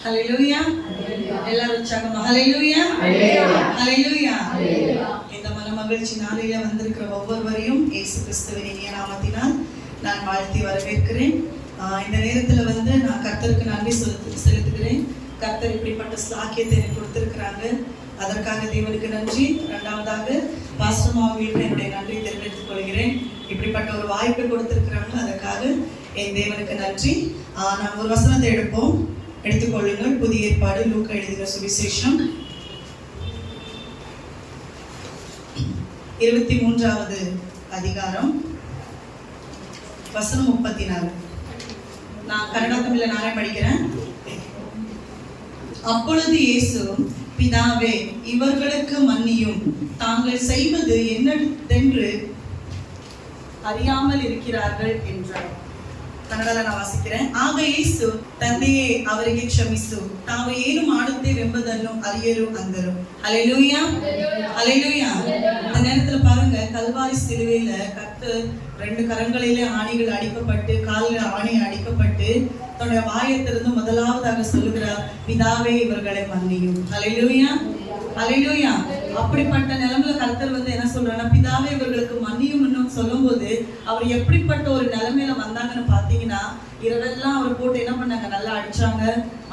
ஹல்லேலூயா. எல்லாரும் உற்சாகமா ஹல்லேலூயா ஹல்லேலூயா. இந்த மனமகிழ்ச்சி நாளிலே வந்திருக்கிற ஒவ்வொருவரையும் இயேசு கிறிஸ்துவின் இனிய நாமத்தினால் நான் வாழ்த்தி வரவேற்கிறேன். இந்த நேரத்தில் நான் கர்த்தருக்கு நன்றி செலுத்துகிறேன். கர்த்தர் இப்படிப்பட்ட ஸ்லாக்கியத்தை எனக்கு கொடுத்திருக்கிறாங்க, அதற்காக தேவனுக்கு நன்றி. இரண்டாவதாக பாஸ்டர் அவர்களுக்கு என்னுடைய நன்றி தெரிவித்துக் கொள்கிறேன். இப்படிப்பட்ட ஒரு வாய்ப்பை கொடுத்திருக்கிறாங்க, அதற்காக என் தேவனுக்கு நன்றி. நாம் ஒரு வசனத்தை எடுத்துக்கொள்ளுங்கள். புதிய ஏற்பாடு லூக்கா எழுதின சுவிசேஷம் 23வது அதிகாரம் வசனம் 34. நான் கன்னட தமிழ்ல நானே படிக்கிறேன். அப்பொழுது இயேசு, பிதாவே, இவர்களுக்கு மன்னியும், தாங்கள் செய்வது என்னதென்று அறியாமல் இருக்கிறார்கள் என்றார். ಕನ್ನಡದ ನಾನು ವಾಸಿக்கிறேன். ಆಗ ಯೇಸು, ತಂದೆಯೇ, ಅವರಿಗೆ ಕ್ಷಮಿಸು, ತಾವು ಏನು ಮಾಡುತ್ತೇವೆಂಬುದನ್ನು ಅರಿಯರು ಅಂದರು. ஹல்லேலூயா ஹல்லேலூயா. இந்த நேரத்துல பாருங்க, கல்வாரி சிலுவையில கர்த்தர் 2 கரங்களிலே ஆணிகள் அடிக்கப்பட்டு, காலில் ஆணி அடிக்கப்பட்டு, தன்னுடைய வாயை திறந்து முதலாவதாக சொல்லுகிறார், பிதாவே, இவர்களை மன்னியும். ஹல்லேலூயா ஹல்லேலூயா. அப்படிப்பட்ட நிலைமையில கர்த்தர் என்ன சொல்றாருன்னா, பிதாவே, இவர்களுக்கு மன்னியும் சொல்லும் போது அவர் எப்படிப்பட்ட ஒரு நிலைமையில வந்தாங்கன்னு பாத்தீங்கன்னா, இரவெல்லாம் அவர் போட்டு என்ன பண்ணாங்க, நல்லா அடிச்சாங்க,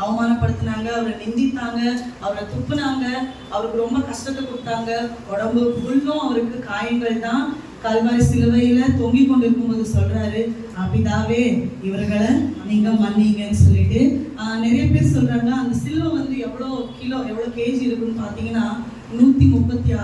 அவமானப்படுத்தினாங்க, அவரை நிந்தித்தாங்க, அவரை துப்புனாங்க, அவருக்கு ரொம்ப கஷ்டத்தை கொடுத்தாங்க. உடம்பு ஃபுல்லும் அவருக்கு காயங்கள் தான். கல்வாரி சிலுவையில தொங்கி கொண்டு இருக்கும்போது சொல்றாரு, பிதாவே, இவர்களை நீங்க மன்னிங்கன்னு சொல்லிட்டு. நிறைய பேர் சொல்றாங்க, அந்த சிலுவை எவ்வளவு கேஜி இருக்குன்னு பாத்தீங்கன்னா 136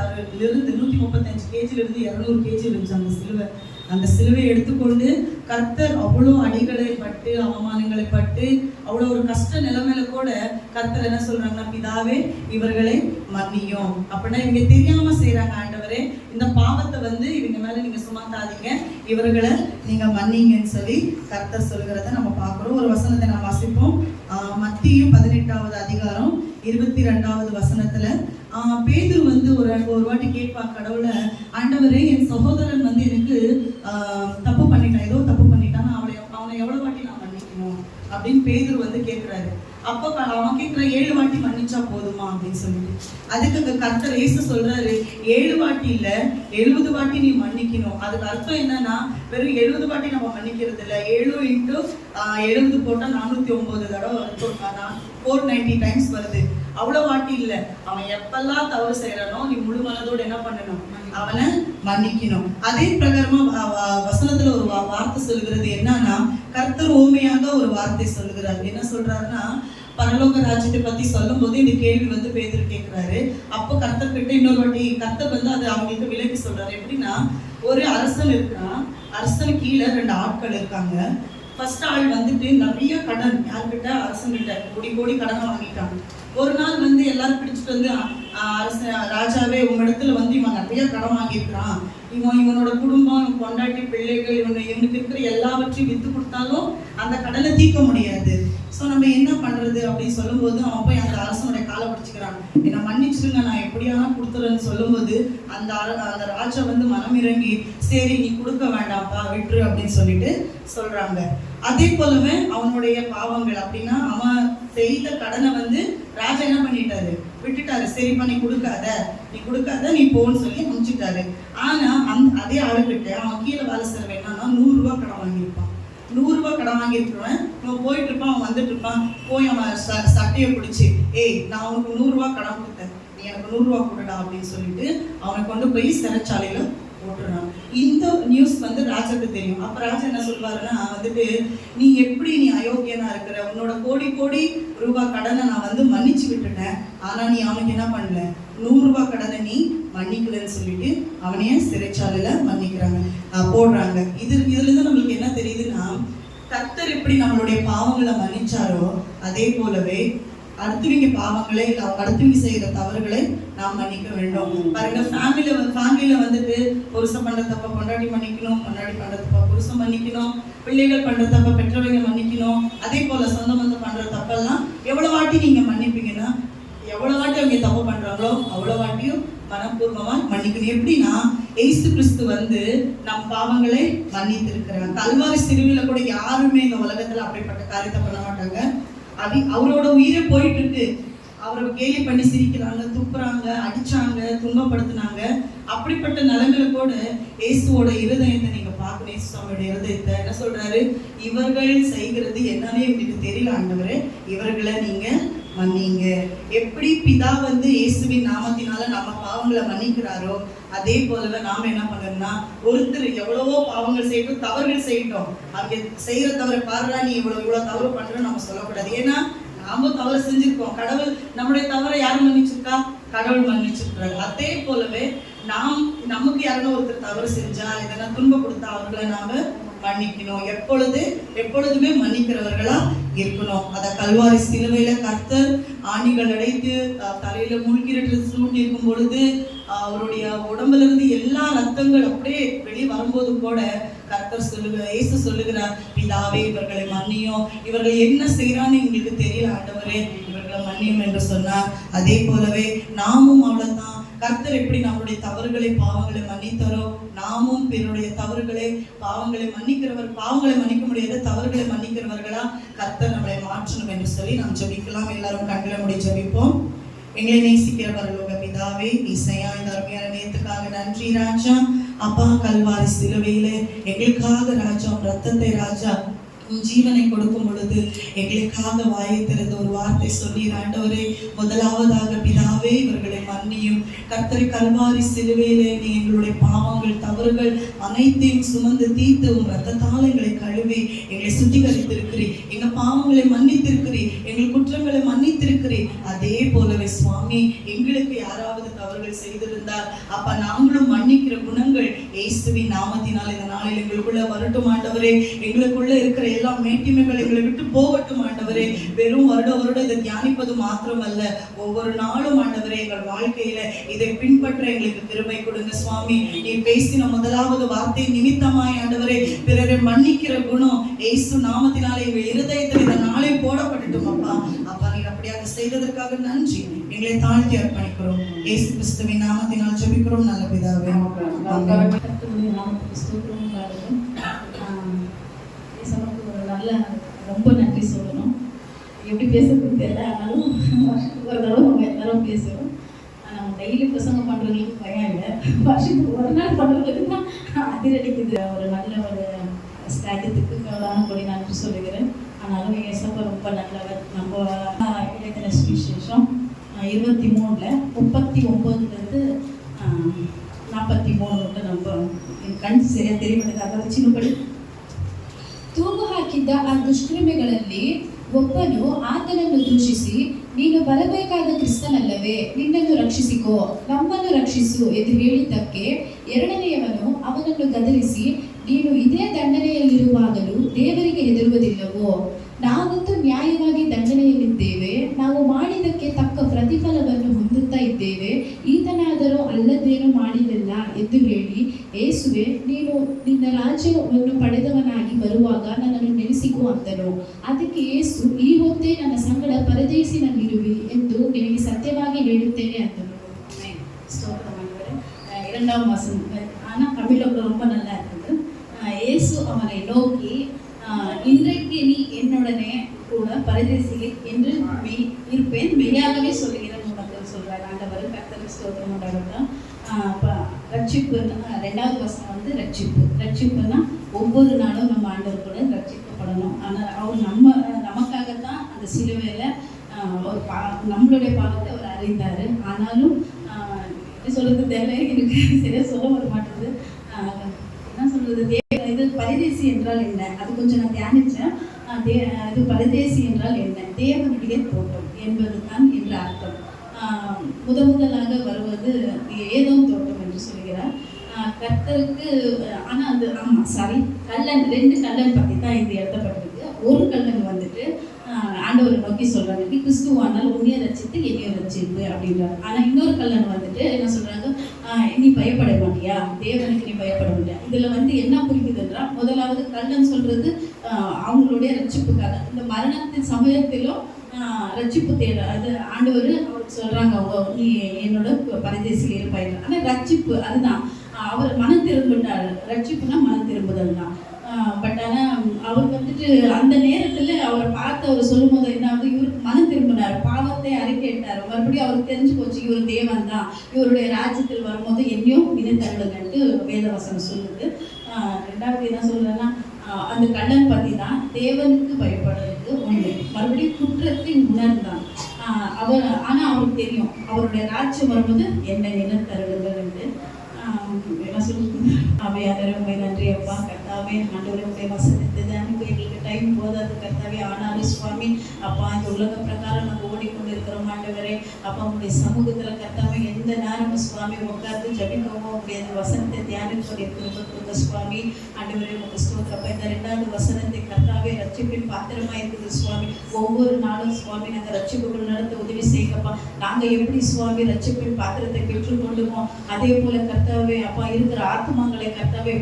135 கேஜில இருந்து 200 கேஜி இருந்துச்சு அந்த சிலுவை. அந்த சிலுவை எடுத்துக்கொண்டு கர்த்தர் அவ்வளோ அடிகளை பட்டு, அவமானங்களை பட்டு, அவ்வளோ ஒரு கஷ்ட நிலைமையில கூட கர்த்தர் என்ன சொல்றாங்கன்னா, பிதாவே, இவர்களை மன்னியும். அப்படின்னா இவங்க தெரியாம செய்யறாங்க, ஆண்டவரே, இந்த பாவத்தை இவங்க மேல நீங்க சுமத்தாதீங்க, இவர்களை நீங்க மன்னிங்கன்னு சொல்லி கர்த்தர் சொல்கிறத நம்ம பார்க்கிறோம். ஒரு வசனத்தை நாம் வாசிப்போம். மத்தேயு 18வது அதிகாரம் 22வது வசனத்துல பேதுரு ஒரு வாட்டி கேட்பான் கடவுளை, ஆண்டவரே, என் சகோதரன் எனக்கு தப்பு பண்ணிட்டான், ஏதோ தப்பு பண்ணிட்டான், அவனை எவ்வளவு வாட்டி நான் மன்னிக்கணும் அப்படின்னு பேதுரு கேட்கிறாரு. அப்ப அவன் கேட்கிற 7 வாட்டி மன்னிச்சா போதுமா அப்படின்னு சொல்லிட்டு, அதுக்கு கர்த்தர் இயேசு சொல்றாரு, 7 வாட்டி இல்ல, 70 வாட்டி நீ மன்னிக்கணும். அதுக்கு அர்த்தம் என்னன்னா, வெறும் 70 வாட்டி நம்ம மன்னிக்கிறது இல்ல, 7 × 70 போட்டா 409 தடவை 490 டைம்ஸ் வருது. அவ்வளவு வாட்டி இல்ல, அவன் எப்பெல்லாம் தவறு செய்யறானோ நீ முழு மனதோடு என்ன பண்ணணும், அவனை மன்னிக்கணும். அதே பிரகாரமா வசனத்துல ஒரு வார்த்தை சொல்லுகிறது என்னன்னா, கர்த்தர் ஓமையாக ஒரு வார்த்தை சொல்லுகிறார். என்ன சொல்றாருன்னா, பரலோக ராஜ்யத்தை பத்தி சொல்லும் போது இந்த கேள்வி பேதுரு கேட்கிறாரு. அப்போ கர்த்தர் கிட்ட இன்னொரு வாட்டி கர்த்தர் அது அவங்களுக்கு விலக்கி சொல்றாரு. எப்படின்னா, ஒரு அரசன் இருக்கிறான், அரசனுக்கு கீழே 2 ஆட்கள் இருக்காங்க. ஃபர்ஸ்ட் ஆள் நிறைய கடன், யார்கிட்ட, அரசன்கிட்ட கோடி கடனை வாங்கிட்டாங்க. ஒரு நாள் எல்லாரும் பிடிச்சிட்டு ராஜாவே, உங்களிடத்துல இவன் நிறைய கடன் வாங்கியிருக்கிறான், இவனோட குடும்பம், கொண்டாட்டி, பிள்ளைகள், இவனுக்கு இருக்கிற எல்லாவற்றையும் வித்து கொடுத்தாலும் அந்த கடனை தீர்க்க முடியாது. ஸோ நம்ம என்ன பண்றது அப்படின்னு சொல்லும்போது அவன் போய் அந்த அரசனுடைய காலை பிடிச்சிக்கிறான். என்னை மன்னிச்சிருங்க, நான் எப்படியானா கொடுத்துறேன்னு சொல்லும்போது அந்த ராஜா மனம் இறங்கி, சரி, நீ கொடுக்க வேண்டாம்ப்பா, விட்டுரு அப்படின்னு சொல்லிட்டு சொல்றாங்க. அதே போலவே அவனுடைய பாவங்கள், அப்படின்னா அவன் செய்த கடனை ராஜா என்ன பண்ணிட்டாரு, விட்டுட்டாரு. சரிப்பா, நீ கொடுக்காத, நீ போன்னு சொல்லி அனுப்பிச்சிட்டாரு. ஆனா அதே ஆளுகிட்ட அவன் கீழே வேலை செய்யறவன் என்னன்னா 100 ரூபாய் கடன் வாங்கியிருப்பான். 100 ரூபாய் கடன் வாங்கியிருக்கிறவன் அவன் போயிட்டு இருப்பான், அவன் வந்துட்டு இருப்பான். போய் அவன் சட்டையை பிடிச்சி, ஏய், நான் உனக்கு 100 ரூபாய் கடன் கொடுத்தேன், நீ எனக்கு 100 ரூபாய் கொடுடா அப்படின்னு சொல்லிட்டு அவனை கொண்டு போய் சிறைச்சாலையில போட்டுறான். இந்த நியூஸ் ராஜாக்கு தெரியும். அப்ப ராஜா என்ன சொல்வாருன்னா, நீ அயோக்கியனா இருக்கிற, உன்னோட கோடி ரூபாய் கடனை நான் மன்னிச்சு விட்டுட்டேன், ஆனா நீ அவனுக்கு என்ன பண்ணல, 100 ரூபாய் கடனை நீ மன்னிக்கலன்னு சொல்லிட்டு அவனைய சிறைச்சாலையில போடுறாங்க. இதுல இருந்து நம்மளுக்கு என்ன தெரியுதுன்னா, கர்த்தர் எப்படி நம்மளுடைய பாவங்களை மன்னிச்சாரோ அதே போலவே அடுத்தவங்க பாவங்களை, அடுத்தவங்க செய்யற தவறுகளை நாம் மன்னிக்க வேண்டும். பாருங்க, ஃபேமிலியில புருஷன் பண்ற தப்ப பொண்டாட்டி மன்னிக்கணும், பொண்டாட்டி பண்ற தப்ப புருஷன் மன்னிக்கணும், பிள்ளைகள் பண்ற தப்ப பெற்றவங்க மன்னிக்கணும். அதே போல சொந்த பந்தம் பண்ற தப்பெல்லாம் எவ்வளவு வாட்டி நீங்க மன்னிப்பீங்கன்னா, எவ்வளவு வாட்டி அவங்க தப்பு பண்றாங்களோ அவ்வளவு வாட்டியும் மனப்பூர்வமா மன்னிக்கணும். எப்படின்னா, இயேசு கிறிஸ்து நம் பாவங்களை மன்னித்து இருக்கிறார். கல்வாரி சிலுவையில கூட யாருமே இந்த உலகத்துல அப்படிப்பட்ட காரியத்தை பண்ண மாட்டாங்க. அவரோட உயிரை போயிட்டு இருக்கு. அவரை கேலி பண்ணி சிரிக்கிறாங்க, துப்புறாங்க, அடிச்சாங்க, துன்பப்படுத்தினாங்க. அப்படிப்பட்ட நிலைமையில கூட இயேசுவோட இருதயத்தை நீங்க பார்க்கணும். இயேசு சுவாமியோட இருதயத்தை என்ன சொல்றாரு? இவர்கள் செய்கிறது என்னன்னே உங்களுக்கு தெரியல ஆண்டவரே, இவர்களை நீங்க மன்னிங்க. எப்படி பிதா இயேசுவின் நாமத்தினால நம்ம பாவங்களை மன்னிக்கிறாரோ, அதே போலவே நாம என்ன பண்ணணும்னா, ஒருத்தர் எவ்வளவோ பாவங்கள் செய்யட்டும், தவறுகள் செய்யட்டும், அங்க செய்யற தவறை பாருடா நீ இவ்வளவு தவறு பண்றோம்னு நம்ம சொல்லக்கூடாது. ஏன்னா நாம தவறு செஞ்சிருக்கோம். கடவுள் நம்முடைய தவறை யார் மன்னிச்சிருக்கா? கடவுள் மன்னிச்சிருக்கிறார். அதே போலவே நமக்கு யாரும் ஒருத்தர் தவறு செஞ்சா, இதெல்லாம் துன்ப கொடுத்தா அவர்களை நாம மன்னிக்கணும். எப்பொழுதுமே மன்னிக்கிறவர்களா இருக்கணும். அத கல்வாரி சிலுவையில கர்த்தர் ஆணிகள் அடைத்து தலையில மூழ்கிட்டு சூட்டி இருக்கும் பொழுது அவருடைய உடம்புல இருந்து எல்லா ரத்தங்கள் அப்படியே வெளியே வரும்போது கூட கர்த்தர் இயேசு சொல்லுகிறார், பிதாவே இவர்களை மன்னியும், இவர்கள் என்ன செய்யறான்னு எங்களுக்கு தெரியல ஆண்டவரே, இவர்களை மன்னியும் என்று சொன்னார். அதே போலவே நாமும் அவ்வளவுதான். கர்த்தர் எப்படி நம்முடைய தவறுகளை பாவங்களை மன்னித்தாரோ, நாமும் பிறருடைய தவறுகளை பாவங்களை பாவங்களை மன்னிக்க முடியாத தவறுகளை மன்னிக்கிறவர்களா கர்த்தர் நம்மளை மாற்றணும் என்று சொல்லி நாம் ஜெபிக்கலாம். எல்லாரும் கண்களை மூடி ஜெபிப்போம். எங்களை நேசிக்கிற பரலோக பிதாவே, இசையா இந்த அருமையான நேரத்துக்காக நன்றி ராஜா. அப்பா, கல்வாரி சிலுவையிலே எங்களுக்காக ராஜா ரத்தத்தை ராஜா ஜீவனை கொடுக்கும் பொழுது எங்களுக்காக வாயை திறந்த ஒரு வார்த்தை சொல்லீர் ஆண்டவரே. முதலாவதாக பிதாவே இவர்களை மன்னியும். கர்த்தரை கல்வாரி சிலுவையிலே நீ எங்களுடைய பாவங்கள் தவறுகள் அனைத்தையும் சுமந்து தீர்த்து உன் ரத்தத்தால் எங்களை கழுவி எங்களை சுத்திகரித்திருக்கிறீர். எங்க பாவங்களை மன்னித்திருக்கிறீர், எங்கள் குற்றங்களை மன்னித்திருக்கிறீர். அதே போலவே சுவாமி, எங்களுக்கு யாராவது தவறுகள் செய்திருந்தால் அப்ப நாங்களும் மன்னிக்கிற குணங்கள் இயேசுவின் நாமத்தினால் இந்த நாளில் எங்களுக்குள்ள வரட்டும் ஆண்டவரே. எங்களுக்குள்ள இருக்கிற எல்லா மேட்டிமைகள் எங்களை விட்டு போகட்டும் ஆண்டவரே. வெறும் வருட இதை தியானிப்பது மாத்திரமல்ல, ஒவ்வொரு நாளும் ஆண்டவரே எங்கள் வாழ்க்கையில இதை பின்பற்ற எங்களுக்கு கிருபை கொடுங்க சுவாமி. நீ பேசின முதலாவது வார்த்தை நிமித்தமாய் ஆண்டவரே பிறரை மன்னிக்கிற குணம் இயேசு நாமத்தினாலே எங்கள் இருதயத்தில் இந்த நாளை போடப்படட்டும் அப்பா. அப்பா, நீ அப்படியாக செய்ததற்காக நன்றி. எங்களை தாழ்த்தி அர்ப்பணிக்கிறோம். இயேசு கிறிஸ்துவின் நாமத்தினால் ஜெபிக்கிறோம் நல்ல பிதாவே. ரொம்ப நன்றி சொல்லணும். எப்படி பேசுறதுன்னு தெரியல, ஆனாலும் ஒரு தடவை நம்ம எல்லாரும் பேசுகிறோம். நம்ம டெய்லி பிரசங்கம் பண்ணுறதுக்கு பயம் இல்லை, வருஷத்துக்கு ஒரு நாள் பண்ணுறதுக்கு தான் அதிரடிக்குது. ஒரு நல்ல ஒரு ஸ்டாகத்துக்கு கொடி நன்றி சொல்லுகிறேன். ஆனாலும் ஏசப்பா ரொம்ப நல்லவர். நம்ம இடைத்தன சுவிசேஷம் 23 39 43 நம்ம கண் சரியாக தெரிய மாட்டேங்குது, அதை சின்னಪಡಿ. ತೂಗು ಹಾಕಿದ್ದ ಆ ದುಷ್ಕರ್ಮಿಗಳಲ್ಲಿ ಒಬ್ಬನು ಆತನನ್ನು ದೂಷಿಸಿ, ನೀನು ಬರಬೇಕಾದ ಕ್ರಿಸ್ತನಲ್ಲವೇ, ನಿನ್ನನ್ನು ರಕ್ಷಿಸಿಕೋ, ನಮ್ಮನ್ನು ರಕ್ಷಿಸು ಎಂದು ಹೇಳಿದ್ದಕ್ಕೆ ಎರಡನೆಯವನು ಅವನನ್ನು ಗದರಿಸಿ, ನೀನು ಇದೇ ದಂಡನೆಯಲ್ಲಿರುವಾಗಲೂ ದೇವರಿಗೆ ಹೆದರುವುದಿಲ್ಲವೋ? ನಾವಂತೂ ನ್ಯಾಯವಾಗಿ ದಂಡನೆಯಲ್ಲಿದ್ದೇವೆ, ನಾವು ಮಾಡಿದ್ದಕ್ಕೆ ತಕ್ಕ ಪ್ರತಿಫಲವನ್ನು ಹೊಂದುತ್ತಾ ಇದ್ದೇವೆ, ಈತನಾದರೂ ಅಲ್ಲದೇನು ಮಾಡಿದಲ್ಲ ಎಂದು ಹೇಳಿ, ಯೇಸುವೆ, ನೀನು ನಿನ್ನ ರಾಜ್ಯವನ್ನು ಪಡೆದವನಾಗಿ ಬರುವಾಗ ನನ್ನನ್ನು ನೆನೆಸಿಕೋ ಅಂತನು. ಅದಕ್ಕೆ ಯೇಸು, ಈ ಹೊತ್ತೇ ನನ್ನ ಸಂಗಡ ಪರದೇಶಿನಲ್ಲಿರುವಿ ಎಂದು ನಿನಗೆ ಸತ್ಯವಾಗಿ ಹೇಳುತ್ತೇನೆ ಅಂತನು. இரண்டாம் வசனம் ஆனால் தமிழில் ரொம்ப நல்லா இருக்குது. இயேசு அவனை நோக்கி, இன்றைக்கு நீ என்னுடனே கூட பரதேசியில் என்று இருப்பேன், மெய்யாகவே சொல்லுகிறேன் உனக்கு சொல்கிறார் ஆண்டவர். கர்த்தருக்கு ஸ்தோத்திரம் உண்டாகட்டும். ரட்சிப்பு 2வது வசனம் ரட்சிப்புன்னா ஒவ்வொரு நாளும் நம்ம ஆண்டவர் கூட ரட்சிக்கப்படணும். ஆனால் அவர் நமக்காகத்தான் அந்த சிலுவையில் ஒரு நம்மளுடைய பாவத்தை அவர் அறிந்தார். ஆனாலும் சொல்றது தெரியல, எனக்கு சரியாக சொல்ல வர மாட்டேங்குது. என்ன சொல்றது, இது பரதேசி என்றால் என்ன, அது கொஞ்சம் நான் தியானித்தேன். இது பரதேசி என்றால் என்ன? தேவனுடைய தோட்டம் என்பது தான் என்ற அர்த்தம். முதலாக வருவது ஏதோம் தோட்டம் என்று சொல்கிறார் கர்த்தருக்கு. ஆனால் அது கல்லன் 2 கல்லன் பற்றி தான் இது எழுதப்பட்டிருக்கு. ஒரு கல்லன் வந்துட்டு ஆண்டவரை நோக்கி சொல்றாங்க, நீ கிறிஸ்துவானால் உன்னைய ரட்சித்து என்னைய ரட்சிப்பு அப்படின்றாங்க. ஆனால் இன்னொரு கல்லன் வந்துட்டு என்ன சொல்றாங்க, நீ பயப்பட மாட்டியா, தேவனுக்கு நீ பயப்பட மாட்டியா. இதுல என்ன புரியுதுன்றா, முதலாவது கல்லன் சொல்றது அவங்களுடைய ரட்சிப்புக்காக, இந்த மரணத்தின் சமயத்திலும் ரட்சிப்பு தேட அது ஆண்டவர் அவருக்கு சொல்றாங்க, அவங்க நீ என்னோட பரதேசியில் இருப்பாங்க. ஆனால் ரட்சிப்பு அதுதான், அவர் மனம் திரும்பிட்டார். ரட்சிப்புனா மனம் திரும்புதல் தான். பட் ஆனால் அவர் வந்துட்டு அந்த நேரத்துல அவரை பார்த்து அவர் சொல்லும் போது என்ன ஆகுது, இவருக்கு மனம் திரும்பினார், பாவத்தை அறிக்கையிட்டார். மறுபடியும் அவருக்கு தெரிஞ்சு போச்சு இவர் தேவன் தான், இவருடைய ராஜ்யத்தில் வரும்போது என்னையும் இனத்தருளுங்கன்ட்டு வேதவசனம் சொல்லுது. ரெண்டாவது என்ன சொல்றேன்னா, அந்த கள்ளன் பத்தி தான் தேவனுக்கு பயப்படுறது ஒன்று, மறுபடியும் குற்றத்தை உணர்ந்தான் அவர். ஆனா அவருக்கு தெரியும் அவருடைய ராஜ்யம் வரும்போது என்ன இனத்தருளுங்கன்ட்டு. என்ன சொல்லுங்க, அவையாளர் உண்மை நன்றி அப்பா. கர்த்தாவே ஆண்டவரே உடைய வசனத்தை தியானிக்க எங்களுக்கு டைம் போதாது கர்த்தாவே. ஆனாலும் சுவாமி அப்பா இந்த உலக பிரகாரம் நாங்கள் ஓடிக்கொண்டிருக்கிறோம் ஆண்டவரே. அப்பா உங்களுடைய சமூகத்தில் கர்த்தாவே எந்த நேரமும் சுவாமி உட்கார்ந்து ஜபிக்கவும் உங்களுடைய வசனத்தை தியானிப்பதை கொடுங்க சுவாமி. ஆண்டவரே உங்களுக்கு ஸ்தோத்திரம். இந்த 2வது வசனத்தை கர்த்தாவே ரட்சிப்பின் பாத்திரமா இருக்குது சுவாமி. ஒவ்வொரு நாளும் சுவாமி நாங்கள் ரட்சிப்புகள் நடத்த உதவி செய்யப்பா. நாங்கள் எப்படி சுவாமி ரட்சிப்பின் பாத்திரத்தை பெற்றுக்கொண்டுமோ அதே போல கர்த்தாவே அப்பா இருக்கிற ஆத்மாக்களை கர்த்தாவே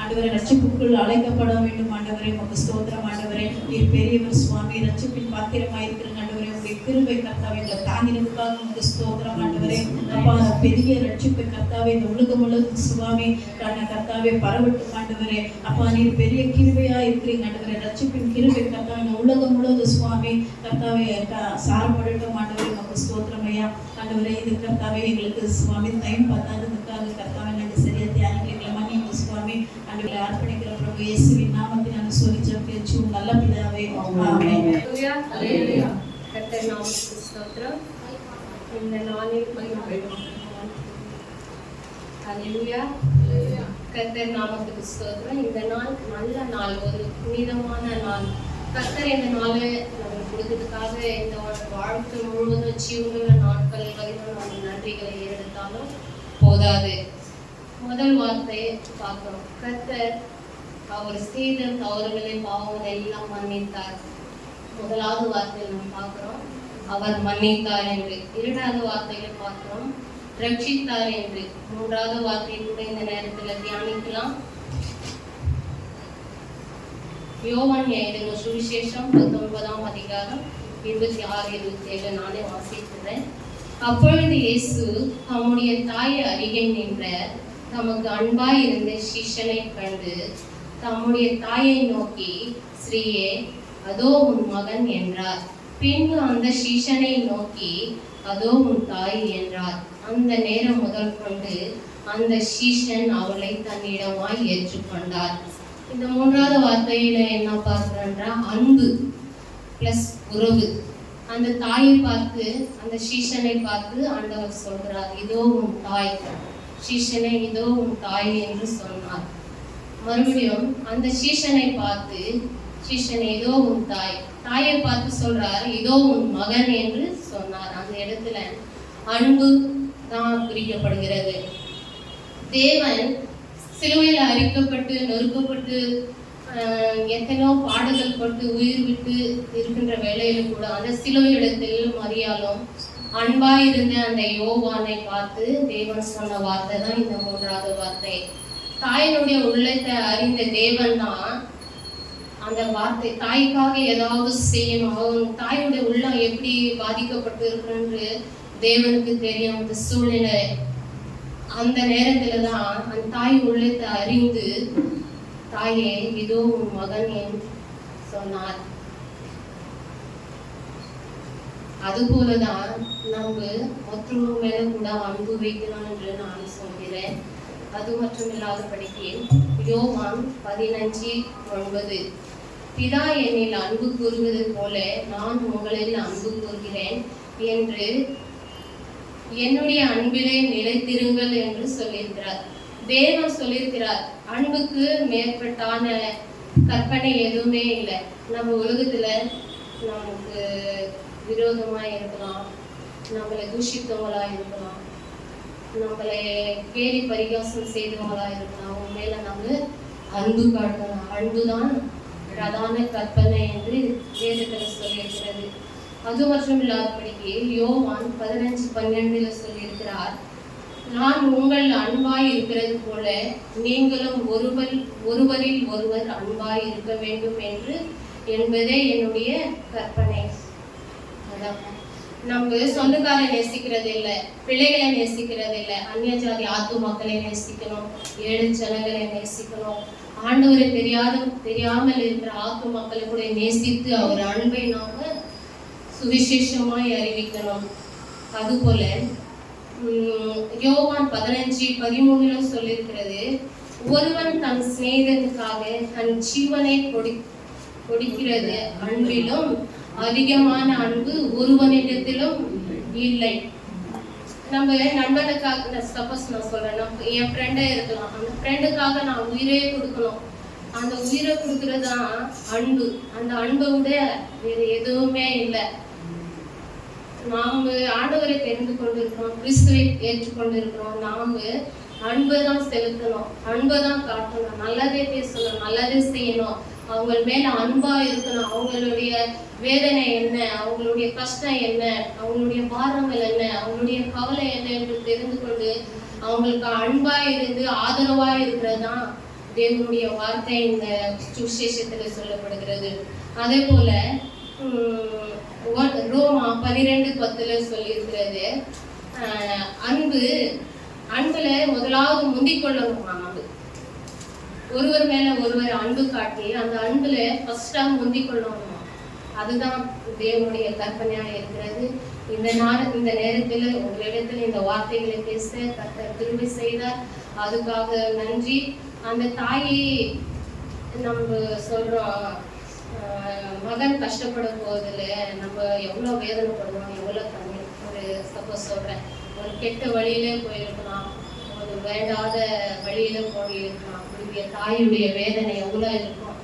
ஆண்டவரே ரட்சிப்புக்குள் அழைக்கப்பட வேண்டும் ஆண்டவரே. உங்க ஸ்தோத்திரம் ஆண்டவரே. நீர் பெரியவர் சுவாமி, ரட்சிப்பின் பாத்திரமா இருக்கிற ஆண்டவரே. உங்களுடைய கிருபை கர்த்தாவே எங்களை தாங்கினதுக்காக உங்க ஸ்தோத்திரம் ஆண்டவரே. அப்பா பெரிய ரட்சிப்பை கர்த்தாவே இந்த உலகம் முழுவதும் சுவாமி கர்த்தாவே பரவட்டும் ஆண்டவரே. அப்பா நீர் பெரிய கிருபையா இருக்கிறீங்க ஆண்டவரே. ரட்சிப்பின் கிருபை கர்த்தாவே இந்த உலகம் முழுவதும் சுவாமி கர்த்தாவே சாரப்படட்டும் ஆண்டவரே. உங்க ஸ்தோத்திரம் ஐயா ஆண்டவரே. இது கர்த்தாவே எங்களுக்கு சுவாமி டைம் பத்தாததுக்காக கர்த்தாவே நாங்கள் சரியா தியானிக்க எங்களை மன்னிங்க சுவாமி. ஆண்டவரை அர்ப்பணிக்கிற பிரபு இயேசுவின் நாமத்தில் நாங்கள் சொல்லி ஜெபிச்சு நல்ல பிதாவே ஆமென். கர்த்தர் நாமத்துக்கு ஸ்தோத்திரம். இந்த நாளில் ஹல்லேலூயா. கர்த்தர் நாமத்துக்கு ஸ்தோத்திரம். இந்த நாள் நல்ல நாள், ஒரு புனிதமான நாள். கர்த்தர் இந்த நாளை நமக்கு கொடுத்ததுக்காக இந்த வாழ்க்கை முழுவதும் ஜீவனுள்ள நாட்கள் வரைக்கும் நம்ம நன்றிகளை ஏறெடுத்தாலும் போதாது. முதல் வார்த்தையை பார்க்கிறோம். கர்த்தர் அவர் செய்த தவறுகளை பாவங்களை எல்லாம் மன்னித்தார். முதலாவது வார்த்தையை நம்ம பார்க்கிறோம், அவர் மன்னித்தார் என்று. 2வது வார்த்தைகளை பார்க்கிறோம், ரட்சித்தார் என்று. 3வது வார்த்தையை கூட இந்த நேரத்தில் தியானிக்கலாம். யோவான் எழுதின சுவிசேஷம் 19ஆம் அதிகாரம் 26-27 நானே வாசிக்கிறேன். அப்பொழுது இயேசு தம்முடைய தாயை அருகே நின்ற தமக்கு அன்பாய் இருந்த சீஷனை கண்டு தம்முடைய தாயை நோக்கி, ஸ்ரீயே அதோ உன் மகன் என்றார். பின்பு அந்த சீஷனை நோக்கி, அதோ உன் தாய் என்றார். அந்த நேரம் முதல் கொண்டு அந்த சீஷன் அவளை தன்னிடமாய் ஏற்றுக்கொண்டார். இந்த 3வது வார்த்தையில என்ன பார்க்கிறோம்னா, அன்பு பிளஸ் உறவு. அந்த தாயை பார்த்து, அந்த சீஷனை பார்த்து ஆண்டவர் சொல்கிறார், இதோ உன் தாய். சீஷனை இதோ உன் தாய் என்று சொன்னார். மறுபடியும் அந்த சீஷனை பார்த்து, சீஷனை இதோ உன் தாய். தாயை பார்த்து சொல்றார், இதோ உன் மகன் என்று சொன்னார். அந்த இடத்துல அன்பு தான் குறிக்கப்படுகிறது. தேவன் சிலுவையில் அரிக்கப்பட்டு நொறுக்கப்பட்டு எத்தனையோ பாடுகள் பட்டு உயிர் விட்டு இருக்கின்ற வேளையில கூட அந்த சிலுவை இடத்தில் மரியாளும் அன்பாய் இருந்த அந்த யோவானை பார்த்து தேவன் சொன்ன வார்த்தை தான் இந்த 3வது வார்த்தை. தாயினுடைய உள்ளத்தை அறிந்த தேவன் தான் அந்த வார்த்தை, தாய்க்காக ஏதாவது செய்யணும், அவன் தாயுடைய உள்ளம் எப்படி பாதிக்கப்பட்டு இருக்குன்னு தேவனுக்கு தெரியும். அந்த சூழ்நிலை அந்த நேரத்துல தான் அந்த தாய் உள்ளத்தை அறிந்து, தாயே இதோ உன் மகன் என்று சொன்னார். அதுபோலதான் நம்ம மற்றவங்க மேல கூட அன்பு வைக்கணும் என்று நான் சொல்கிறேன். அது மட்டும் இல்லாதபடிக்கு யோவான் 15:9, பிதா என்னில் அன்பு கூறுவது போல நான் உங்களில் அன்பு கூறுகிறேன் என்று என்னுடைய அன்பிலே நிலைத்திருங்கள் என்று சொல்லியிருக்கிறார். தேவன் சொல்லியிருக்கிறார். அன்புக்கு மேற்பட்டான கற்பனை எதுவுமே இல்லை. நம்ம உலகத்துல நமக்கு விரோதமா இருக்கலாம், நம்மளை தூஷித்தவங்களா இருக்கலாம், நம்மளை கேலி பரிகாசம் செய்தவங்களா இருக்கலாம். அவங்க மேல நம்ம அன்பு காட்டணும். அன்புதான் பிரதான கற்பனை என்று வேதத்துல சொல்லியிருக்கிறது. அது மட்டும் இல்லாதபடிக்கு யோவான் 15:12 சொல்லியிருக்கிறார், நான் உங்கள் அன்பாய் இருக்கிறது போல நீங்களும் ஒருவரில் ஒருவர் அன்பாய் இருக்க வேண்டும் என்று என்பதே என்னுடைய கற்பனை. அதான் நம்ம சொந்தக்காரை நேசிக்கிறது இல்லை, பிள்ளைகளை நேசிக்கிறது இல்லை, அந்நிய ஜாதி ஆத்து மக்களை நேசிக்கணும், ஏழு ஜனங்களை நேசிக்கணும். ஆண்டவரை தெரியாமல் இருக்கிற ஆத்து மக்களை கூட நேசித்து அவர் அன்பை நாம சுவிசேஷமாய் அறிவிக்கணும். அதுபோல யோவான் 15:13 சொல்லியிருக்கிறது, ஒருவன் தன் சிநேகிதனுக்காக தன் ஜீவனை கொடுக்கிறது அன்பிலும் அதிகமான அன்பு ஒருவனிடத்திலும் இல்லை. நம்ம நண்பனுக்காக, சப்போஸ் நான் சொல்றேன், என் ஃப்ரெண்டே இருக்கலாம், அந்த ஃப்ரெண்டுக்காக நான் உயிரே கொடுக்கணும். அந்த உயிரை கொடுக்கறது தான் அன்பு. அந்த அன்பை விட வேறு எதுவுமே இல்லை. நாம் ஆண்டவரை தெரிந்து கொண்டிருக்கிறோம், கிறிஸ்துவை ஏற்றுக்கொண்டிருக்கிறோம். நாம் அன்பை தான் செலுத்தணும், அன்பை தான் காட்டணும், நல்லதே பேசணும், நல்லதே செய்யணும், அவங்க மேல அன்பா இருக்கணும். அவங்களுடைய வேதனை என்ன, அவங்களுடைய கஷ்டம் என்ன, அவங்களுடைய பாரங்கள் என்ன, அவங்களுடைய கவலை என்ன என்று தெரிந்து கொண்டு அவங்களுக்கு அன்பா இருந்து ஆதரவா இருக்கிறதுதான் தேவனுடைய வார்த்தை இந்த சுவிசேஷத்துல சொல்லப்படுகிறது. அதே போல ரோமா 12:10 சொல்லியிருக்கிறது, அன்புல முதலாவது முந்திக் கொள்ளணுமா. நம்ம ஒருவர் மேல ஒருவர் அன்பு காட்டி அந்த அன்புல ஃபர்ஸ்டா முந்திக் கொள்ளணுமா. அதுதான் தேவனுடைய கற்பனையா இருக்கிறது. இந்த நேரத்துல உங்களிடத்துல இந்த வார்த்தைகளை பேச கர்த்தர் திரும்பி செய்தார். அதுக்காக நன்றி. அந்த தாயை நம்ம சொல்றோம், மகன் கஷ்டப்படும் போதுல நம்ம எவ்வளோ வேதனைப்படுவோம், எவ்வளோ கண்ணீர். ஒரு சப்போஸ் சொல்றேன், ஒரு கெட்ட வழியிலே போயிருக்கலாம், ஒரு வேண்டாத வழியில போயிருக்கலாம். அவருடைய தாயுடைய வேதனை எவ்வளோ இருக்கும்.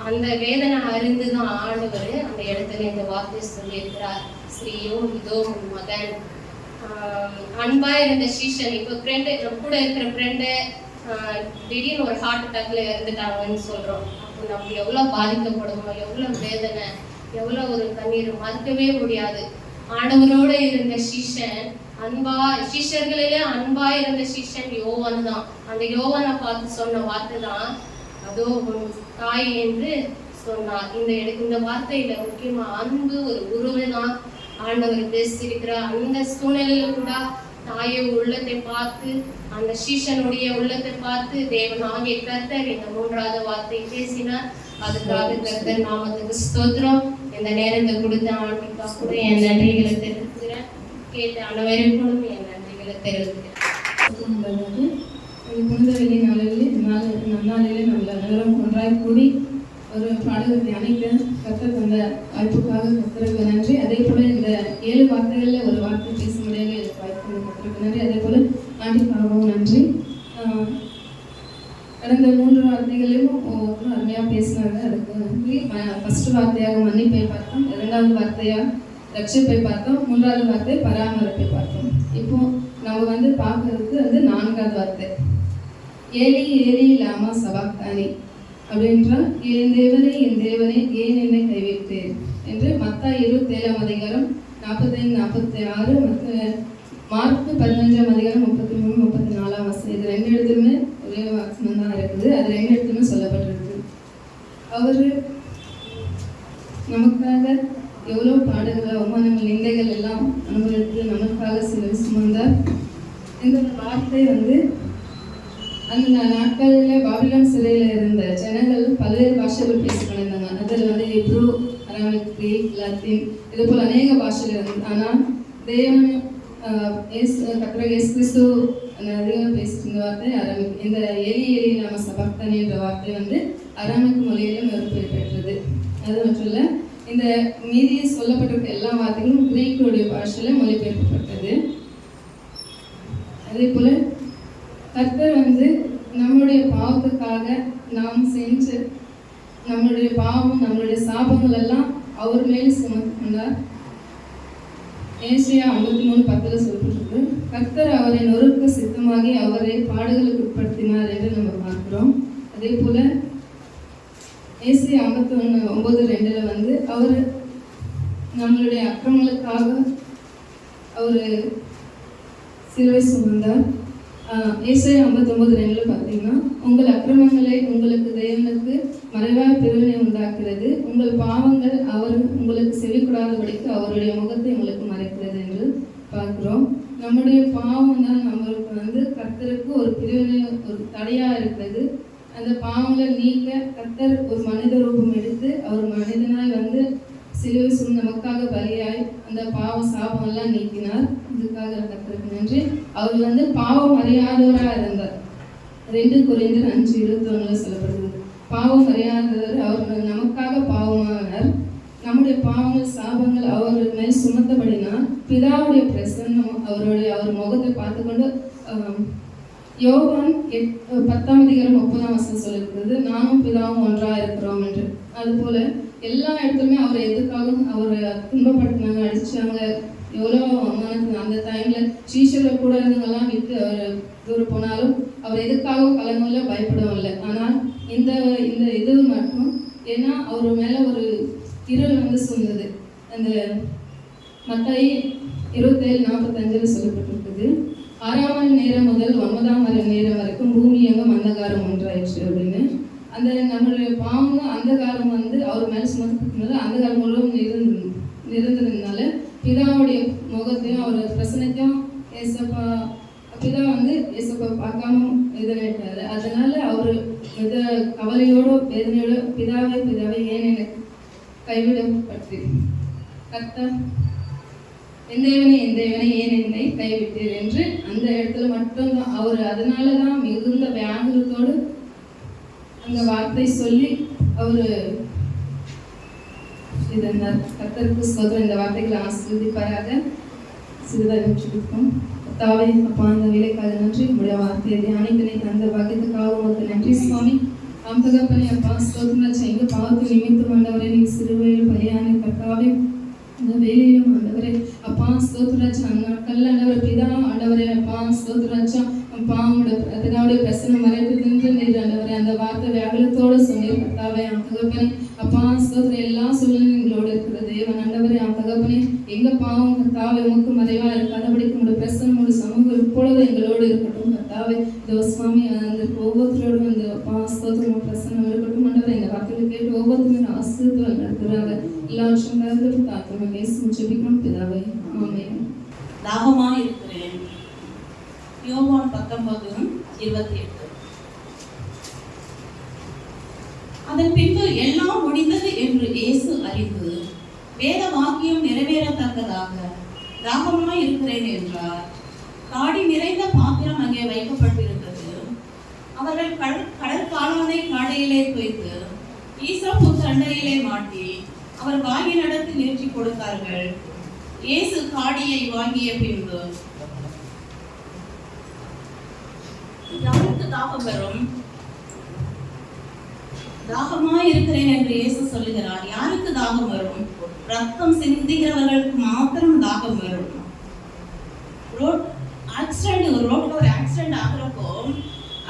அந்த வேதனை அறிந்துதான் ஆண்டவர் அந்த இடத்துல இந்த வார்த்தை சொல்லியிருக்கிறார், ஸ்ரீயோ இதோ உன் மகன். அன்பா இருந்த சீஷன் இப்போ ஃப்ரெண்டு, நம்ம கூட இருக்கிற ஃப்ரெண்டு திடீர்னு ஒரு ஹார்ட் அட்டாக்ல இறந்துட்டாங்கன்னு சொல்றோம். அப்போ நம்ம எவ்வளவு பாதிக்கப்படுமோ, எவ்வளவு வேதனை, எவ்வளவு ஒரு கண்ணீர் மறுக்கவே முடியாது. ஆண்டவரோட இருந்த சீஷன் சீஷர்களிலே அன்பா இருந்த சீஷன் யோவான் தான். அந்த யோவானை பார்த்து சொன்ன வார்த்தை தான் அதோ உன் தாய் என்று சொன்னார். இந்த வார்த்தையில முக்கியமா அன்பு ஒரு உறவுதான் ஆண்டவர் பேசியிருக்கிறார். அந்த சூழ்நிலையில கூட தாயை உள்ளத்தை பார்த்து, அந்த சீஷனுடைய உள்ளத்தை பார்த்து தேவன் ஆகிய கர்த்தர் இந்த 3வது வார்த்தை பேசினார். அதுக்காக கர்த்தர் நாமத்துக்கு ஸ்தோத்திரம். இந்த நேரத்தை கொடுத்த ஆண்டிக்கா கூட என் நன்றிகளை தெரிவிக்கிறேன். கேட்ட அனைவருக்கும் என் நன்றிகளை தெரிவிக்கிறேன். புனித வெள்ளி நன்னாளிலே நம்ம அனைவரும் ஒன்றாய் கூடி ஒரு பாடலை தியானிக்க கர்த்தர் தந்த வாய்ப்புக்காக கர்த்தருக்கு நன்றி. அதே போல இந்த 7 வார்த்தைகள்ல ஒரு வார்த்தை பேச முடியாத வாய்ப்பு கர்த்தருக்கு நன்றி. அதே போல நாட்டிற்காகவும் நன்றி. கடந்த 3 வார்த்தைகளையும் ஒவ்வொருத்தரும் அருமையாக பேசினாங்க, அதுக்கு நன்றி. ஃபர்ஸ்ட் வார்த்தையாக மன்னிப்பை பார்த்தோம், 2வது வார்த்தையாக ரட்சிப்பை பார்த்தோம், 3வது வார்த்தை பராமரிப்பை பார்த்தோம். இப்போ நம்ம பார்க்கறதுக்கு 4வது வார்த்தை ஏலி ஏலி லாமா சபாக்தானி அப்படின்றா, என் தேவனே ஏன் என்னை கைவிட்டேன் என்று மத்தாய் 27 அதிகாரம் 45-46, மார்க்கு 15 அதிகாரம் 33-34 இது 2 இடத்துலையுமே ஒரே வாசனம் தான் இருக்குது. அது 2 இடத்துலையுமே சொல்லப்பட்டிருக்கு. அவர் நமக்காக எவ்வளோ பாடுகள், அவமானங்கள், நிந்தைகள் எல்லாம் அனுபவித்து நமக்காக சில சுமந்தார். இந்த வார்த்தை அந்த நாட்களில் பாபிலோன் சிறையில் இருந்த ஜனங்கள் பல்வேறு பாஷைகள் பேசிக்கொண்டிருந்தாங்க. அதில் ஹீப்ரு, அரமிக், கிரீக், லத்தீன் இது போல் அநேக பாஷைகள் இருந்தது. ஆனால் தேவன் கர்த்தர் இயேசு கிறிஸ்து அதிகம் பேசிட்டு இருந்த வார்த்தை அரமிக். இந்த ஏலி ஏலி லாமா சபாக்தானி என்ற வார்த்தை அரமிக் மொழியிலும் மறுபெயர் பெற்றது. அது மட்டும் இல்லை, இந்த மீதி சொல்லப்பட்டிருக்க எல்லா வார்த்தைகளும் கிரீக்குடைய பாஷையில் மொழிபெயர்க்கப்பட்டது. அதே போல் கர்த்தர் நம்முடைய பாவத்துக்காக நாம் செஞ்ச நம்மளுடைய பாவம், நம்மளுடைய சாபங்கள் எல்லாம் அவர் மேல் சுமந்து கொண்டார். ஏசாயா 53:10 சொல்லப்பட்டிருக்கு, கர்த்தர் அவரை நொறுக்க சித்தமாகி அவரை பாடுகளுக்கு உட்படுத்தினார் என்று நம்ம பார்க்கிறோம். அதே போல ஏசாயா 51:9 அவர் நம்மளுடைய அக்கிரமங்களுக்காக அவர் சிலுவை சுமந்தார். ஏசாயா 59:2 பார்த்தீங்கன்னா, உங்கள் அக்கிரமங்களை உங்களுக்கு தேவனுக்கு மறைவாய் பிரிவினை உண்டாக்குகிறது, உங்கள் பாவங்கள் அவர் உங்களுக்கு செவிக்கூடாதபடிக்கு அவருடைய முகத்தை உங்களுக்கு மறைக்கிறது என்று பார்க்கிறோம். நம்முடைய பாவம் தான் நம்மளுக்கு கர்த்தருக்கு ஒரு பிரிவினை, ஒரு தடையா இருக்கிறது. அந்த பாவங்களை நீக்க கர்த்தர் ஒரு மனித ரூபம் எடுத்து அவர் மனிதனாய் வந்து சிலுவை சுமந்து நமக்காக பலியாய் அந்த பாவ சாபம் எல்லாம் நீக்கினார். இதுக்காக கர்த்தருக்கு நன்றி. அவர் வந்து பாவம் அறியாதவராக இருந்தார். 2 கொரிந்தியர் 5:21 சொல்லப்படுது. பாவம் அறியாதவர் அவர் நமக்காக பாவமானார். நம்முடைய பாவங்கள் சாபங்கள் அவர் மேல் சுமத்தப்படினால் பிதாவுடைய பிரசன்னம் அவர் முகத்தை பார்த்து கொண்டு யோவான் 10:30 சொல்லிருக்கிறது, நானும் பிதாவும் ஒன்றாக இருக்கிறோம் என்று. அதுபோல எல்லா இடத்துலையுமே அவர் எதுக்காகவும் அவரை துன்பப்படுத்தினாங்க, அடிச்சாங்க, எவ்வளோ அவமானத்துக்கு அந்த டைம்ல சீஷர்கள் கூட இருந்தவங்கெல்லாம் விட்டு அவர் தூரம் போனாலும் அவர் எதுக்காகவும் கலங்கல பயப்படவும் இல்லை. ஆனால் இந்த இது மட்டும் ஏன்னா அவர் மேல ஒரு இருள் வந்து சொன்னது. அந்த மத்தாயி 27:45 சொல்லப்பட்டிருக்குது, 6ஆம் மணி நேரம் முதல் 9ஆம் மணி நேரம் வரைக்கும் பூமி எங்கும் அந்தகாரம் ஒன்றாயிடுச்சு அப்படின்னு. அந்த நம்மளுடைய பாவம் அந்தகாரம் வந்து அவர் மேலே சுமத்தப்பட்டனால அந்தகாரம் முழுவதும் இருந்ததுனால பிதாவுடைய முகத்தையும் அவர் பிரசனத்தையும் பிதா வந்து ஏசப்பா பார்க்காம இதனாயிட்டாரு. அதனால அவர் கவலையோட வேதனையோட பிதாவே ஏன் எனக்கு கைவிடப்பட்டு கர்த்தா என் தேவனை ஏன் என்னை கைவிட்டீர் என்று அந்த இடத்துல மட்டும்தான் அவர் அதனால தான் மிகுந்த வியாகுலத்தோடு அந்த வார்த்தை சொல்லி அவர் இருந்தார். கர்த்தருக்கு ஸ்தோத்திரம். இந்த வார்த்தைகளை ஆசீர்வதிப்பாராக. சிறிதாக சொல்லியிருக்கோம். கர்த்தாவே அப்பா அந்த வேலைக்காக நன்றி. உங்களுடைய வார்த்தையை தியானித்தனை தந்த பாக்கியத்துக்காக உங்களுக்கு நன்றி சுவாமி. தகப்பனே அப்பா ஸ்தோத்திரம். எங்க பாவத்து நிமித்தம் ஆண்டவரே நீ சிறுவையில் பலியான கர்த்தாவே இந்த வேலையிலும் ஆண்டவரே அப்பா ஸ்தோத்திராஜா அந்நாட்கள்ல ஆண்டவர் பிதா ஆண்டவரே அப்பா ஸ்தோத்திராஜா அப்பா பிதாவுடைய பிரசனம் மறைத்து நின்று நீர் ஆண்டவரே அந்த வார்த்தை வியாகுலத்தோடு சொன்னீர் கர்த்தாவே தகப்பனே அப்பா ஸ்தோத்திரம். எல்லா சூழ்நிலைகளோடு இருக்கிற தேவன் ஆண்டவரே தகப்பனே எங்க பாவம் கர்த்தாவே உமக்கு மறைவா இருக்காதபடிக்கு உங்களுடைய பிரசனம் ஒரு சமூகம் இப்பொழுது எங்களோடு இருக்கட்டும் கர்த்தாவே. இதோ சுவாமி அந்த ஒவ்வொருத்தரோடும் இந்த அப்பா ஸ்தோத்திரம் பிரசனம் இருக்கட்டும் ஆண்டவரே. இந்த வார்த்தைகளை கேட்டு ஒவ்வொருத்தரும் ஆசீர்வாதம் நடத்துறாங்க. எல்லா விஷயங்களும் தாத்தமாக பேசி ஜெபிக்கிறோம் பிதாவே. ஆமென். தாகமா இருக்கிறேன். யோவான் 19:28. அதன் பின்பு எல்லாம் முடிந்தது என்று இயேசு அறிந்து வேத வாக்கியம் நிறைவேறத்தக்கதாக தாகமாய் இருக்கிறேன் என்றார். காடி நிறைந்த பாத்திரம் அங்கே வைக்கப்பட்டிருந்தது. அவர்கள் கடல் காளானை காடையிலே தோய்த்து ஈசோப்பு தண்டையிலே மாட்டி அவர் வாங்கி நடத்தி நிறுத்தி கொடுத்தார்கள். இயேசு காடியை வாங்கிய பின்பு யாருக்கு தாகம் வரும்? தாகமாய் இருக்கிறேன் என்று இயேசு சொல்லுகிறார். யாருக்கு தாகம் வரும்? ரத்தம் சிந்துகிறவர்களுக்கு மாத்திரம் தாகம் வரும். ரோட்ல ஒரு ஆக்சிடென்ட் ஆகுறப்போ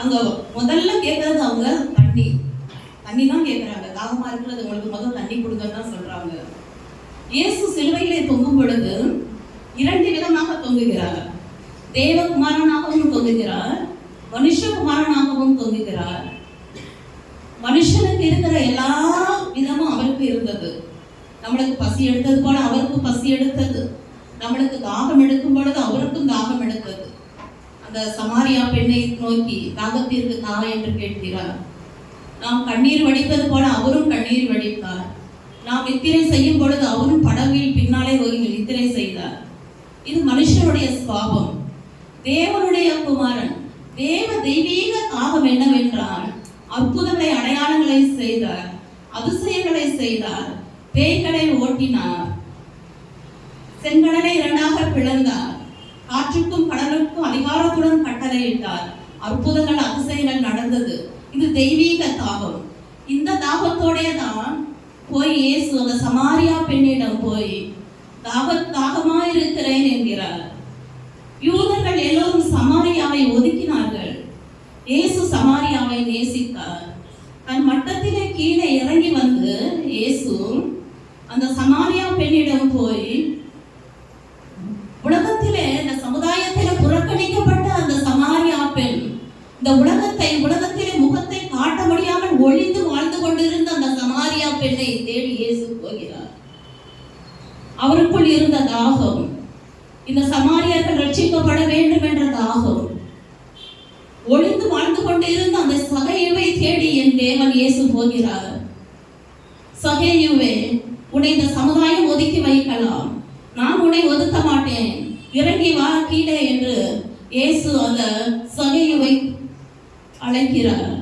அங்க முதல்ல கேட்கறது அவங்க தண்ணி தான் கேட்கறாங்க. தாகமா இருக்கிறது உங்களுக்கு முதல் தண்ணி கொடுங்கன்னு தான் சொல்றாங்க. இயேசு சிலுவையிலே தொங்கும் பொழுது 2 விதமாக தொங்குகிறார். தேவகுமாரனாகவும் தொங்குகிறார், மனுஷகுமாரனாகவும் தொங்குகிறார். மனுஷனுக்கு இருக்கிற எல்லா விதமும் அவருக்கு இருந்தது. நம்மளுக்கு பசி எடுத்தது போல அவருக்கு பசி எடுத்தது. நம்மளுக்கு தாகம் எடுக்கும் பொழுது அவருக்கும் தாகம் எடுத்தது. அந்த சமாரியா பெண்ணை நோக்கி தாகத்திற்கு தா என்று கேட்கிறார். நாம் கண்ணீர் வடித்தது போல அவரும் கண்ணீர் வடித்தார். நாம் நித்திரை செய்யும் பொழுது அவரும் படவில் பின்னாலே நித்திரை செய்தார். இது மனுஷனுடைய சுபாவம். தேவனுடைய குமாரன் தெய்வீக தாகம் என்னவென்றால் அற்புதங்களை அடையாளங்களை செய்தார், அதிசயங்களை செய்தார், பேய்களை ஓட்டினார், செங்கடலை 2ஆக பிளந்தார், காற்றுக்கும் கடலுக்கும் அதிகாரத்துடன் கட்டளையிட்டார். அற்புதங்கள் அதிசயங்கள் நடந்தது. இது தெய்வீக தாகம். இந்த தாகத்தோடே தான் போய் இயேசு அந்த சமாரியா பெண்ணிடம் போய் தாகமாயிருக்கிறேன் என்கிறார். யூதர்கள் எல்லோரும் சமாரியாவை ஒதுக்கினார்கள். இயேசு சமாரியாவை நேசித்தார். தன் மட்டத்திலே கீழே இறங்கி வந்து இயேசு அந்த சமாரியா பெண்ணிடம் போய் உலகத்திலே இந்த சமுதாயத்திலே புறக்கணிக்கப்பட்ட அந்த சமாரியா பெண் இந்த உலகத்திலே முகத்தை காட்ட முடியாமல் ஒளிந்து வாழ்ந்து கொண்டிருந்த அந்த சமாரியா பெண்ணை தேடி இயேசு போகிறார். அவருக்குள் இருந்த தாகம், இந்த சமாரியர்கள் ரட்சிக்கப்பட வேண்டும் என்ற தாகம், ஒளிந்து வாழ்ந்து கொண்டு இருந்த அந்த சகையுவை தேடி என் தேவன் இயேசு போகிறார். சகையுவே, உன்னை இந்த சமுதாயம் ஒதுக்கி வைக்கலாம், நான் உன்னை ஒதுக்க மாட்டேன், இறங்கி வா கீழே என்று இயேசு அந்த சகையுவை அழைக்கிறார்.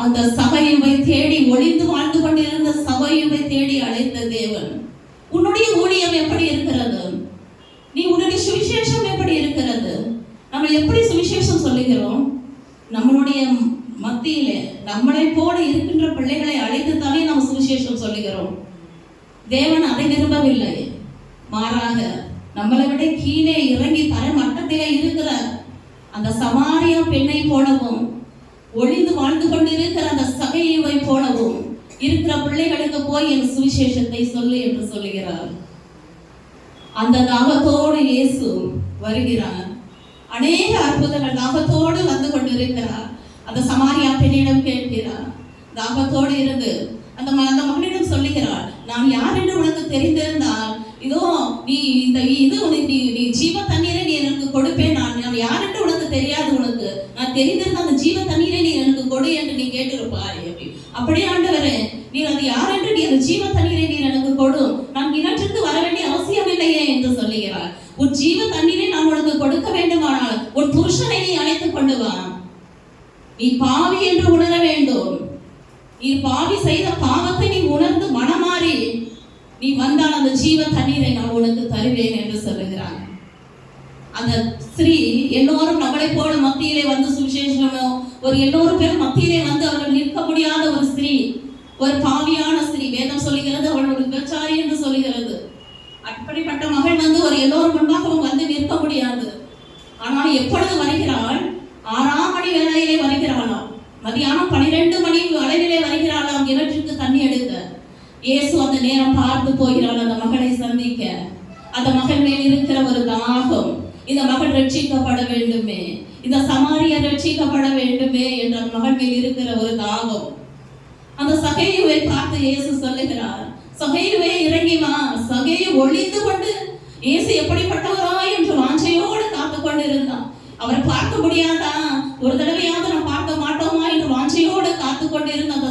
அந்த சகையுவை தேடி ஒளிந்து வாழ்ந்து கொண்டிருந்த சகையுவை தேடி அழைத்த தேவன், உன்னுடைய ஊழியம் எப்படி இருக்கிறது? நீ உன்னுடைய சுவிசேஷம் எப்படி இருக்கிறது? நம்ம எப்படி சுவிசேஷம் சொல்லுகிறோம்? நம்மளுடைய மத்தியிலே நம்மளை போல இருக்கின்ற பிள்ளைகளை அழைத்து தானே நாம் சுவிசேஷம் சொல்லுகிறோம். தேவன் அதை விரும்பவில்லை. மாறாக நம்மளை விட கீழே இறங்கி தரமட்டத்திலே இருக்கிற அந்த சமாரியா பெண்ணை போலவும் ஒளிந்து வாழ்ந்து கொண்டிருக்கிற அந்த சகையுவை போலவும் இருக்கிற பிள்ளைகளுக்கு போய் என் சுவிசேஷத்தை சொல்லு என்று சொல்லுகிறார். அந்த தாகத்தோடு இயேசு வருகிறார். அநேக அற்புதங்கள் தாகத்தோடு வந்து கொண்டிருக்கிறார். அந்த சமாரியா பெண்ணிடம் கேட்கிறார். தாகத்தோடு இருந்து அந்த மகனிடம் சொல்லுகிறார், நான் யார் என்று உனக்கு தெரிந்திருந்தால் இதோ நீ இந்த நீ ஜீவ தண்ணீரை நீ எனக்கு கொடுப்பேன். நான் யார் என்று உனக்கு தெரியாது, உனக்கு நான் தெரிந்திருந்த அந்த ஜீவ தண்ணீரை நீ எனக்கு கொடு என்று நீ கேட்டிருப்பாய். அப்படியே ஆண்டவரே, நீ அது யார் என்று நீ அந்த ஜீவ தண்ணீரை நீ எனக்கு கொடு, நான் கிணற்றுக்கு வர வேண்டிய அவசியம் இல்லையே என்று சொல்லுகிறார். உன் ஜீவ தண்ணீரை நான் உனக்கு கொடுக்க வேண்டுமானால் உன் புருஷனை நீ அழைத்துக் கொண்டு வா. நீ பாவி என்று உணர வேண்டும். நீ பாவி செய்த பாவத்தை நீ உணர்ந்து மனமாறி நீ வந்தால் அந்த ஜீவ தண்ணீரை நான் உனக்கு தருவேன் என்று சொல்லுகிறாங்க. அந்த ஸ்திரீ எல்லோரும் நம்மளை போல மத்தியிலே வந்து சுவிசேஷமோ ஒரு எல்லோரும் பேர் மத்தியிலே வந்து அவர்கள் நிற்க முடியாத ஒரு ஸ்திரீ, ஒரு பாவியான ஸ்திரீ. வேதம் சொல்லுகிறது அவள் ஒரு விபச்சாரி என்று சொல்லுகிறது. அப்படிப்பட்ட மகள் வந்து ஒரு எல்லோரும் முன்பாகவும் வந்து நிற்க முடியாது. ஆனால் எப்பொழுது வருகிறாள்? 6ஆம் மணி வேளையிலே வருகிறாளாம். மதியானம் 12 மணி அளவிலே வருகிறாளாம் கிணற்றுக்கு தண்ணி எடுக்க. இயேசு அந்த நேரம் பார்த்து போகிறாள் அந்த மகளை சந்திக்க. அந்த மகள் மேல் இருக்கிற ஒரு தாகம், இந்த மகள் ரட்சிக்கப்பட வேண்டுமே, இந்த சமாரியர் ரட்சிக்கப்பட வேண்டுமே என்ற அந்த மகள் மேல் இருக்கிற ஒரு தாகம். அந்த சகையுவை பார்த்து இயேசு சொல்லுகிறார், சகையுவே இறங்கி வா. சகையை ஒளிந்து கொண்டு இயேசு எப்படிப்பட்டவரா என்று வாஞ்சையோடு காத்து கொண்டு இருந்தான். அவரை பார்க்க முடியாதா, ஒரு தடவையாவது நாம் பார்க்க மாட்டோமா என்று வாஞ்சையோடு காத்து கொண்டிருந்த அந்த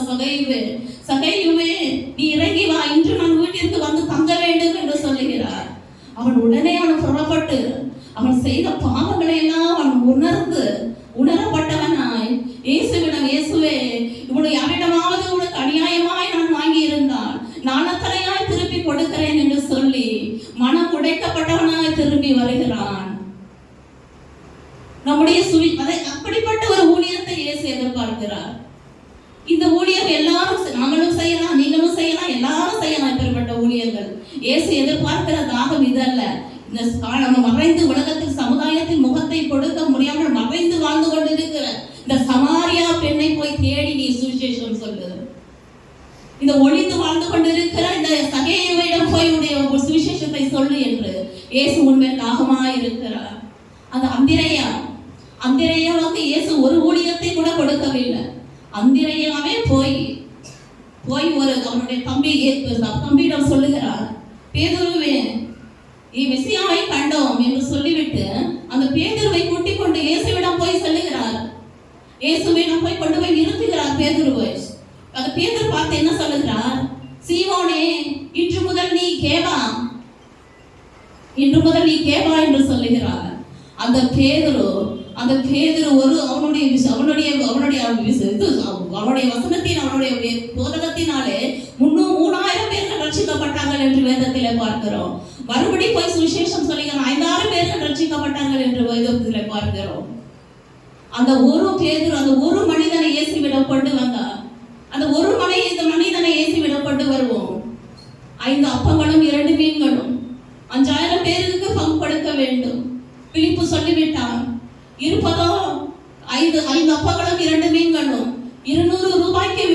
சகையுவே நீ இறங்கி வா, இன்று நான் வீட்டிற்கு வந்து தங்க வேண்டும் என்று சொல்லுகிறார். அவன் உடனே அவன் புறப்பட்டு அவன் செய்த பாவங்களை எல்லாம் அவன் உணரப்பட்டவனாய் இயேசுவிடம், இயேசுவே, இவனை யாரிடமாவது உனக்கு அநியாயமாய் நான் வாங்கி இருந்தால் நான் அத்தனையாய் திருப்பி கொடுக்கிறேன் என்று சொல்லி மனம் உடைக்கப்பட்டவனாய் திரும்பி வருகிறான். நம்முடைய அப்படிப்பட்ட ஒரு ஊழியத்தை இயேசு எதிர்பார்க்கிறார். இந்த ஊழியம் எல்லாரும் நாங்களும் செய்யலாம், நீங்களும் செய்யலாம், எல்லாரும் செய்யலாம். இப்படிப்பட்ட ஊழியங்கள் இயேசு எதிர்பார்க்கிற தாகம் இதல்ல. இந்த காலம் மறைந்து உலகத்தில் சமுதாயத்தின் முகத்தை கொடுக்க முடியாமல் மறைந்து வாழ்ந்து கொண்டிருக்கிற இந்த சமாரியா பெண்ணை போய் தேடி நீ சுவிசேஷம் சொல்லு. இந்த ஒளிந்து வாழ்ந்து கொண்டிருக்கிற இந்த சகையுவிடம் போய் உடைய சுவிசேஷத்தை சொல்லு என்று இயேசு உண்மையில் தாகமாய் இருக்கிறார். அந்த அந்திரையாவுக்கு இயேசு ஒரு ஊழியத்தை கூட கொடுக்கவில்லை. அந்திரையாவே போய் ஒரு அவனுடைய தம்பியிடம் சொல்லுகிறார், பேதுருவே, மெசியாவை கண்டோம் என்று சொல்லிவிட்டு அந்த பேதுருவை கூட்டிக் கொண்டு இயேசுவிடம் போய் சொல்லுகிறார். இயேசுவிடம் போய் கொண்டு போய் நிறுத்துகிறார் பேதுருவை. அந்த பேதுரு பார்த்து என்ன சொல்லுகிறார்? சீமோனே, இன்று முதல் நீ கேவா என்று சொல்லுகிறார். அந்த பேதுரு ஒரு அவனுடைய வசனத்தின் அவனுடைய போதகத்தினாலே 3000 பேர்கள் ரட்சிக்கப்பட்டார்கள் என்று வேதத்திலே பார்க்கிறோம். மறுபடி போய் சுவிசேஷம் சொல்லுகிற 5-6 பேர்கள் ரட்சிக்கப்பட்டார்கள் என்று வேதத்திலே பார்க்கிறோம். அந்த ஒரு பேதுரு அந்த ஒரு மனிதனை இயேசுவிடம் கொண்டு வந்தார். அந்த ஒரு மனிதனை இயேசுவிடம் கொண்டு வருவோம். 5 அப்பங்களும் 2 மீன்களும் 5000 பேருக்கு பங்கு கொடுக்க வேண்டும். பிலிப்பு சொல்லிவிட்டான், இருப்பதோ 5 அப்பங்களும் 2 மீன்களும், 200 ரூபாய்க்கு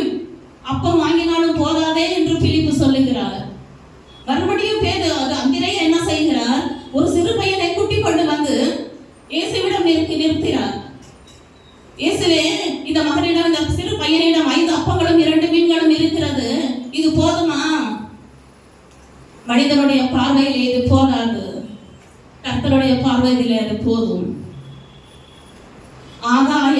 அப்பம் வாங்கினாலும் போதாதே என்று பிலிப்பு சொல்லுகிறார். மறுபடியும் அந்திரையா என்ன செய்கிறார்? ஒரு சிறு பையனை கூட்டிக் கொண்டு வந்து இயேசுவிடம் நிறுத்தினார். இயேசுவே, இந்த மகனிடம், இந்த சிறு பையனிடம் 5 அப்பங்களும் 2 மீன்களும் இருக்கிறது, இது போதுமா? மனிதனுடைய பார்வையிலே இது போதாது, கர்த்தருடைய பார்வையிலே அது போதும். ஆகாய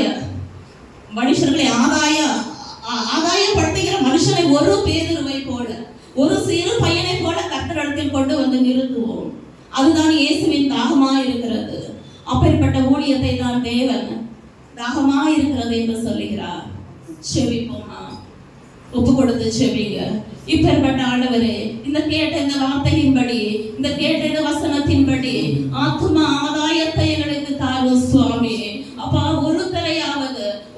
சிறு பையனை போல கர்த்தரிடத்தில் கொண்டு வந்து நிறுத்துவோம். அதுதான் இயேசுவின் தாகமா இருக்கிறது. அப்பேற்பட்ட ஊழியத்தை தான் தேவன் தாகமா இருக்கிறது என்று சொல்லுகிறார். செவிப்போமா, ஒப்பு கொடுத்து செவிங்க. இப்பேற்பட்ட ஆண்டவரே, இந்த கேட்ட இந்த வார்த்தையின்படி, இந்த கேட்ட இந்த வசனத்தின்படி ஆத்தும ஆதாயத்தை எங்களுக்கு தாரும் சுவாமி. அப்பா,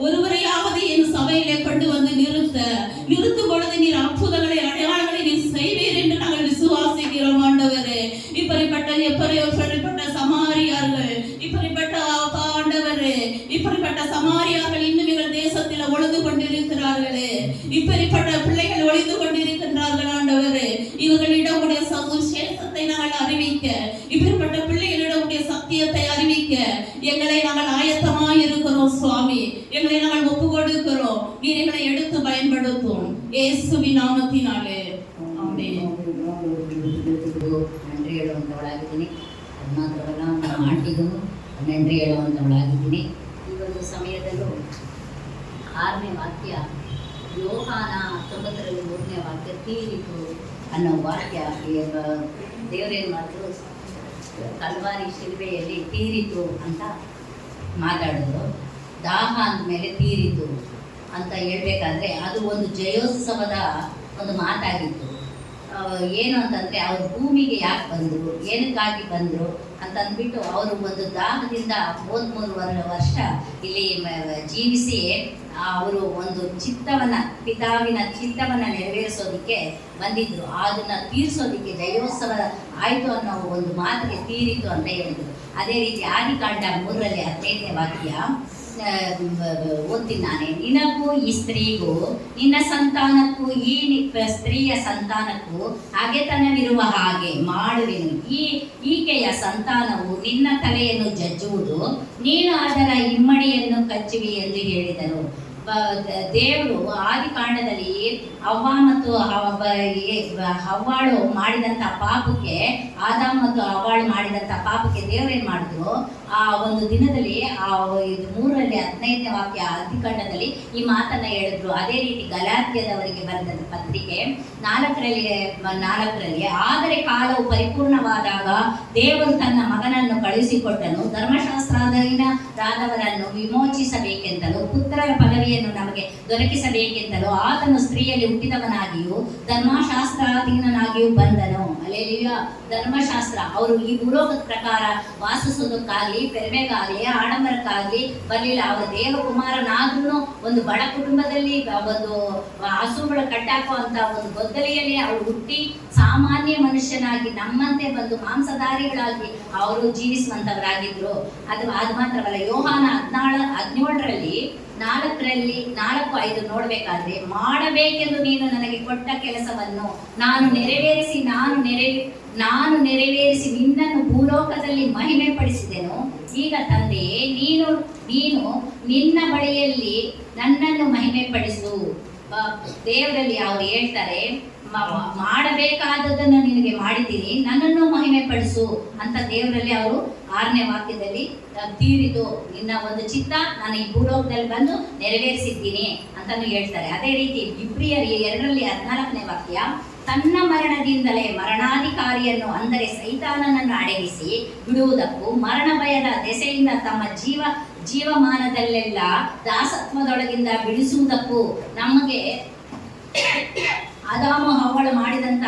ஒருவரையாவது என் சபையிலே கொண்டு வந்து நிறுத்தும் பொழுது நீர் அற்புதங்களை அடையாளங்களை நீர் செய்வீர் என்று நாங்கள் விசுவாசிக்கிறோம் ஆண்டவரே. இப்படிப்பட்ட சமாரியார்கள், இப்படிப்பட்ட ஆண்டவரே, இப்படிப்பட்ட சமாரியார்கள் இன்னும் எங்கள் தேசத்தில் ஒளிந்து கொண்டிருக்கிறார்களே. இப்படிப்பட்ட பிள்ளைகள் ஒளிந்து கொண்டிருக்கின்றார்கள் ஆண்டவரே. இவர்களிடம் உடைய சுவிசேஷத்தை நாங்கள் அறிவிக்க, இப்படிப்பட்ட பிள்ளைகளிடம் உடைய சத்தியத்தை அறிவிக்க எங்களை நாங்கள் ஆயத்தமாய் இருக்கிறோம் சுவாமி. எங்களை நாங்கள் ஒப்பு கொடுக்கிறோம். நீர் எங்களை எடுத்து பயன்படுத்தும் இயேசுவின் நாமத்தினாலே ಆಮೆನ್. ನನ್ರಿ ಹೇಳುವಂಥವಳಾಗಿದ್ದೀನಿ. ಅದು ಮಾತ್ರವಲ್ಲ, ನಮ್ಮ ಆಂಟಿಗೂ ನನ್ರಿ ಹೇಳುವಂಥವಳಾಗಿದ್ದೀನಿ. ಈ ಒಂದು ಸಮಯದಲ್ಲೂ 6ನೇ ವಾಕ್ಯ, ಯೋಹಾನ 9:3 ವಾಕ್ಯ ತೀರಿತು ಅನ್ನೋ ವಾಕ್ಯ. ದೇವರೇನು ಮಾಡಿದ್ರು, ಕಲ್ವಾರಿ ಶಿಲ್ಬೆಯಲ್ಲಿ ತೀರಿತು ಅಂತ ಮಾತಾಡಿದ್ರು. ದಾಹ ಅಂದಮೇಲೆ ತೀರಿತು ಅಂತ ಹೇಳ್ಬೇಕಾದ್ರೆ ಅದು ಒಂದು ಜಯೋತ್ಸವದ ಒಂದು ಮಾತಾಗಿತ್ತು. ಏನು ಅಂತಂದರೆ, ಅವರು ಭೂಮಿಗೆ ಯಾಕೆ ಬಂದರು, ಏನಕ್ಕಾಗಿ ಬಂದರು ಅಂತಂದ್ಬಿಟ್ಟು ಅವರು ಒಂದು ದಾಹದಿಂದ 33 ವರ್ಷ ಇಲ್ಲಿ ಜೀವಿಸಿ ಅವರು ಒಂದು ಪಿತಾವಿನ ಚಿತ್ತವನ್ನು ನೆರವೇರಿಸೋದಕ್ಕೆ ಬಂದಿದ್ರು. ಅದನ್ನು ತೀರಿಸೋದಕ್ಕೆ ಜಯೋತ್ಸವ ಆಯಿತು ಅನ್ನೋ ಒಂದು ಮಾತಿಗೆ ತೀರಿತು ಅಂತ ಹೇಳಿದರು. ಅದೇ ರೀತಿ ಆದಿಕಾಂಡ 3:15 ವಾಕ್ಯ ಓದ್ತೀನಿ ನಾನೇ. ನಿನಗೂ ಈ ಸ್ತ್ರೀಗೂ ನಿನ್ನ ಸಂತಾನಕ್ಕೂ ಈ ಸ್ತ್ರೀಯ ಸಂತಾನಕ್ಕೂ ಹಗೆತನವಿರುವ ಹಾಗೆ ಮಾಡುವೆನು. ಈಕೆಯ ಸಂತಾನವು ನಿನ್ನ ತಲೆಯನ್ನು ಜಜ್ಜುವುದು, ನೀನು ಅದರ ಇಮ್ಮಡಿಯನ್ನು ಕಚ್ಚುವಿ ಎಂದು ಹೇಳಿದರು. ದೇವರು ಆದಿಕಾಂಡದಲ್ಲಿ ಅವ್ವ ಮತ್ತು ಹವ್ವಾಳು ಮಾಡಿದಂಥ ಪಾಪಕ್ಕೆ, ಆದಾಮ್ ಮತ್ತು ಹವ್ವಾಳು ಮಾಡಿದಂಥ ಪಾಪಕ್ಕೆ ದೇವರೇನು ಮಾಡಿದ್ರು, ಆ ಒಂದು ದಿನದಲ್ಲಿ 3:15 ವಾಕ್ಯ ಆದಿಕಾಂಡದಲ್ಲಿ ಈ ಮಾತನ್ನು ಹೇಳಿದ್ರು. ಅದೇ ರೀತಿ ಗಲಾತ್ಯದವರಿಗೆ ಬರೆದ ಪತ್ರಿಕೆ 4:4 ಆದರೆ ಕಾಲವು ಪರಿಪೂರ್ಣವಾದಾಗ ದೇವರು ತನ್ನ ಮಗನನ್ನು ಕಳುಹಿಸಿಕೊಟ್ಟನು, ಧರ್ಮಶಾಸ್ತ್ರಾಧೀನರಾದವರನ್ನು ವಿಮೋಚಿಸಬೇಕೆಂತಲೂ ಪುತ್ರರ ಪದವಿಯನ್ನು ನಮಗೆ ದೊರಕಿಸಬೇಕೆಂತಲೂ ಆತನು ಸ್ತ್ರೀಯಲ್ಲಿ ಹುಟ್ಟಿದವನಾಗಿಯೂ ಧರ್ಮಶಾಸ್ತ್ರಾಧೀನನಾಗಿಯೂ ಬಂದನು. ಅಲ್ಲೇಲೂಯಾ. ಧರ್ಮಶಾಸ್ತ್ರ ಅವರು ಈ ಭೂಲೋಕದ ಪ್ರಕಾರ ವಾಸಿಸೋದಕ್ಕಾಗಲಿ, ಪೆರ್ಮೆಗಾಗಲಿ, ಆಡಂಬರಕ್ಕಾಗಲಿ ಬರಲಿಲ್ಲ. ಅವರು ದೇವಕುಮಾರನಾದ್ರೂ ಒಂದು ಬಡ ಕುಟುಂಬದಲ್ಲಿ ಒಂದು ಹಸುಗಳು ಕಟ್ಟಾಕುವಂಥ ಒಂದು ಗೊದ್ದಲಿಯಲ್ಲಿ ಅವರು ಹುಟ್ಟಿ ಸಾಮಾನ್ಯ ಮನುಷ್ಯನಾಗಿ ನಮ್ಮಂತೆ ಬಂದು ಮಾಂಸಧಾರಿಗಳಾಗಿ ಅವರು ಜೀವಿಸುವಂಥವರಾಗಿದ್ರು. ಅದು ಮಾತ್ರವಲ್ಲ, ಯೋಹಾನ 17:4 4-5 ನೋಡಬೇಕಾದ್ರೆ, ಮಾಡಬೇಕೆಂದು ನೀನು ನನಗೆ ಕೊಟ್ಟ ಕೆಲಸವನ್ನು ನಾನು ನೆರವೇರಿಸಿ ನಿನ್ನನ್ನು ಭೂಲೋಕದಲ್ಲಿ ಮಹಿಮೆ ಪಡಿಸಿದೆನು. ಈಗ ತಂದೆಯೇ, ನೀನು ನಿನ್ನ ಬಳಿಯಲ್ಲಿ ನನ್ನನ್ನು ಮಹಿಮೆ ಪಡಿಸು. ದೇವರಲ್ಲಿ ಅವರು ಹೇಳ್ತಾರೆ, ಮಾಡಬೇಕಾದದನ್ನು ನಿನಗೆ ಮಾಡಿದ್ದೀನಿ, ನನ್ನನ್ನು ಮಹಿಮೆ ಪಡಿಸು ಅಂತ ದೇವರಲ್ಲಿ ಅವರು 6ನೇ ವಾಕ್ಯದಲ್ಲಿ ತೀರಿತು, ನಿನ್ನ ಒಂದು ಚಿತ್ತ ನಾನು ಈ ಭೂಲೋಕದಲ್ಲಿ ಬಂದು ನೆರವೇರಿಸಿದ್ದೀನಿ ಅಂತಾನು ಹೇಳ್ತಾರೆ. ಅದೇ ರೀತಿ ಇಬ್ರಿಯರ್ 2:14 ವಾಕ್ಯ, ತನ್ನ ಮರಣದಿಂದಲೇ ಮರಣಾಧಿಕಾರಿಯನ್ನು ಅಂದರೆ ಸೈತಾನನನ್ನು ಅಡಗಿಸಿ ಬಿಡುವುದಕ್ಕೂ ಮರಣ ಭಯದ ದೆಸೆಯಿಂದ ತಮ್ಮ ಜೀವಮಾನದಲ್ಲೆಲ್ಲ ದಾಸತ್ವದೊಳಗಿಂದ ಬಿಡಿಸುವುದಕ್ಕೂ ನಮಗೆ ಆದಾಮ ಹವ್ವಳು ಮಾಡಿದಂಥ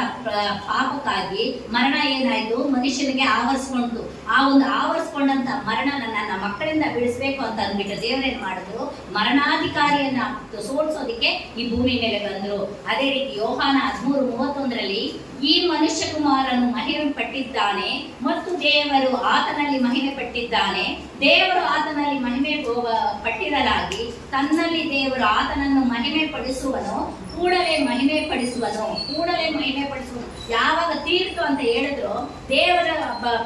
ಪಾಪಕ್ಕಾಗಿ ಮರಣ ಏನಾಯಿತು, ಮನುಷ್ಯನಿಗೆ ಆವರಿಸ್ಕೊಂಡು ಆ ಒಂದು ಆವರಿಸ್ಕೊಂಡಂಥ ಮರಣ ನನ್ನ ಮಕ್ಕಳಿಂದ ಬಿಡಿಸ್ಬೇಕು ಅಂತ ಅಂದ್ಬಿಟ್ಟು ದೇವರೇನು ಮಾಡಿದ್ರು, ಮರಣಾಧಿಕಾರಿಯನ್ನ ಸೋಲಿಸೋದಕ್ಕೆ ಈ ಭೂಮಿ ಮೇಲೆ ಬಂದರು. ಅದೇ ರೀತಿ ಯೋಹಾನ 13:31 ಈ ಮನುಷ್ಯ ಕುಮಾರನು ಮಹಿಮೆ ಪಟ್ಟಿದ್ದಾನೆ ಮತ್ತು ದೇವರು ಆತನಲ್ಲಿ ಮಹಿಮೆ ಪಟ್ಟಿದ್ದಾನೆ. ದೇವರು ಆತನಲ್ಲಿ ಮಹಿಮೆ ಪಟ್ಟಿರಲಾಗಿ ತನ್ನಲ್ಲಿ ದೇವರು ಆತನನ್ನು ಮಹಿಮೆ ಪಡಿಸುವನು, ಕೂಡಲೇ ಮಹಿಮೆ ಪಡಿಸುವನು. ಯಾವಾಗ ತೀರ್ತು ಅಂತ ಹೇಳಿದ್ರು ದೇವರ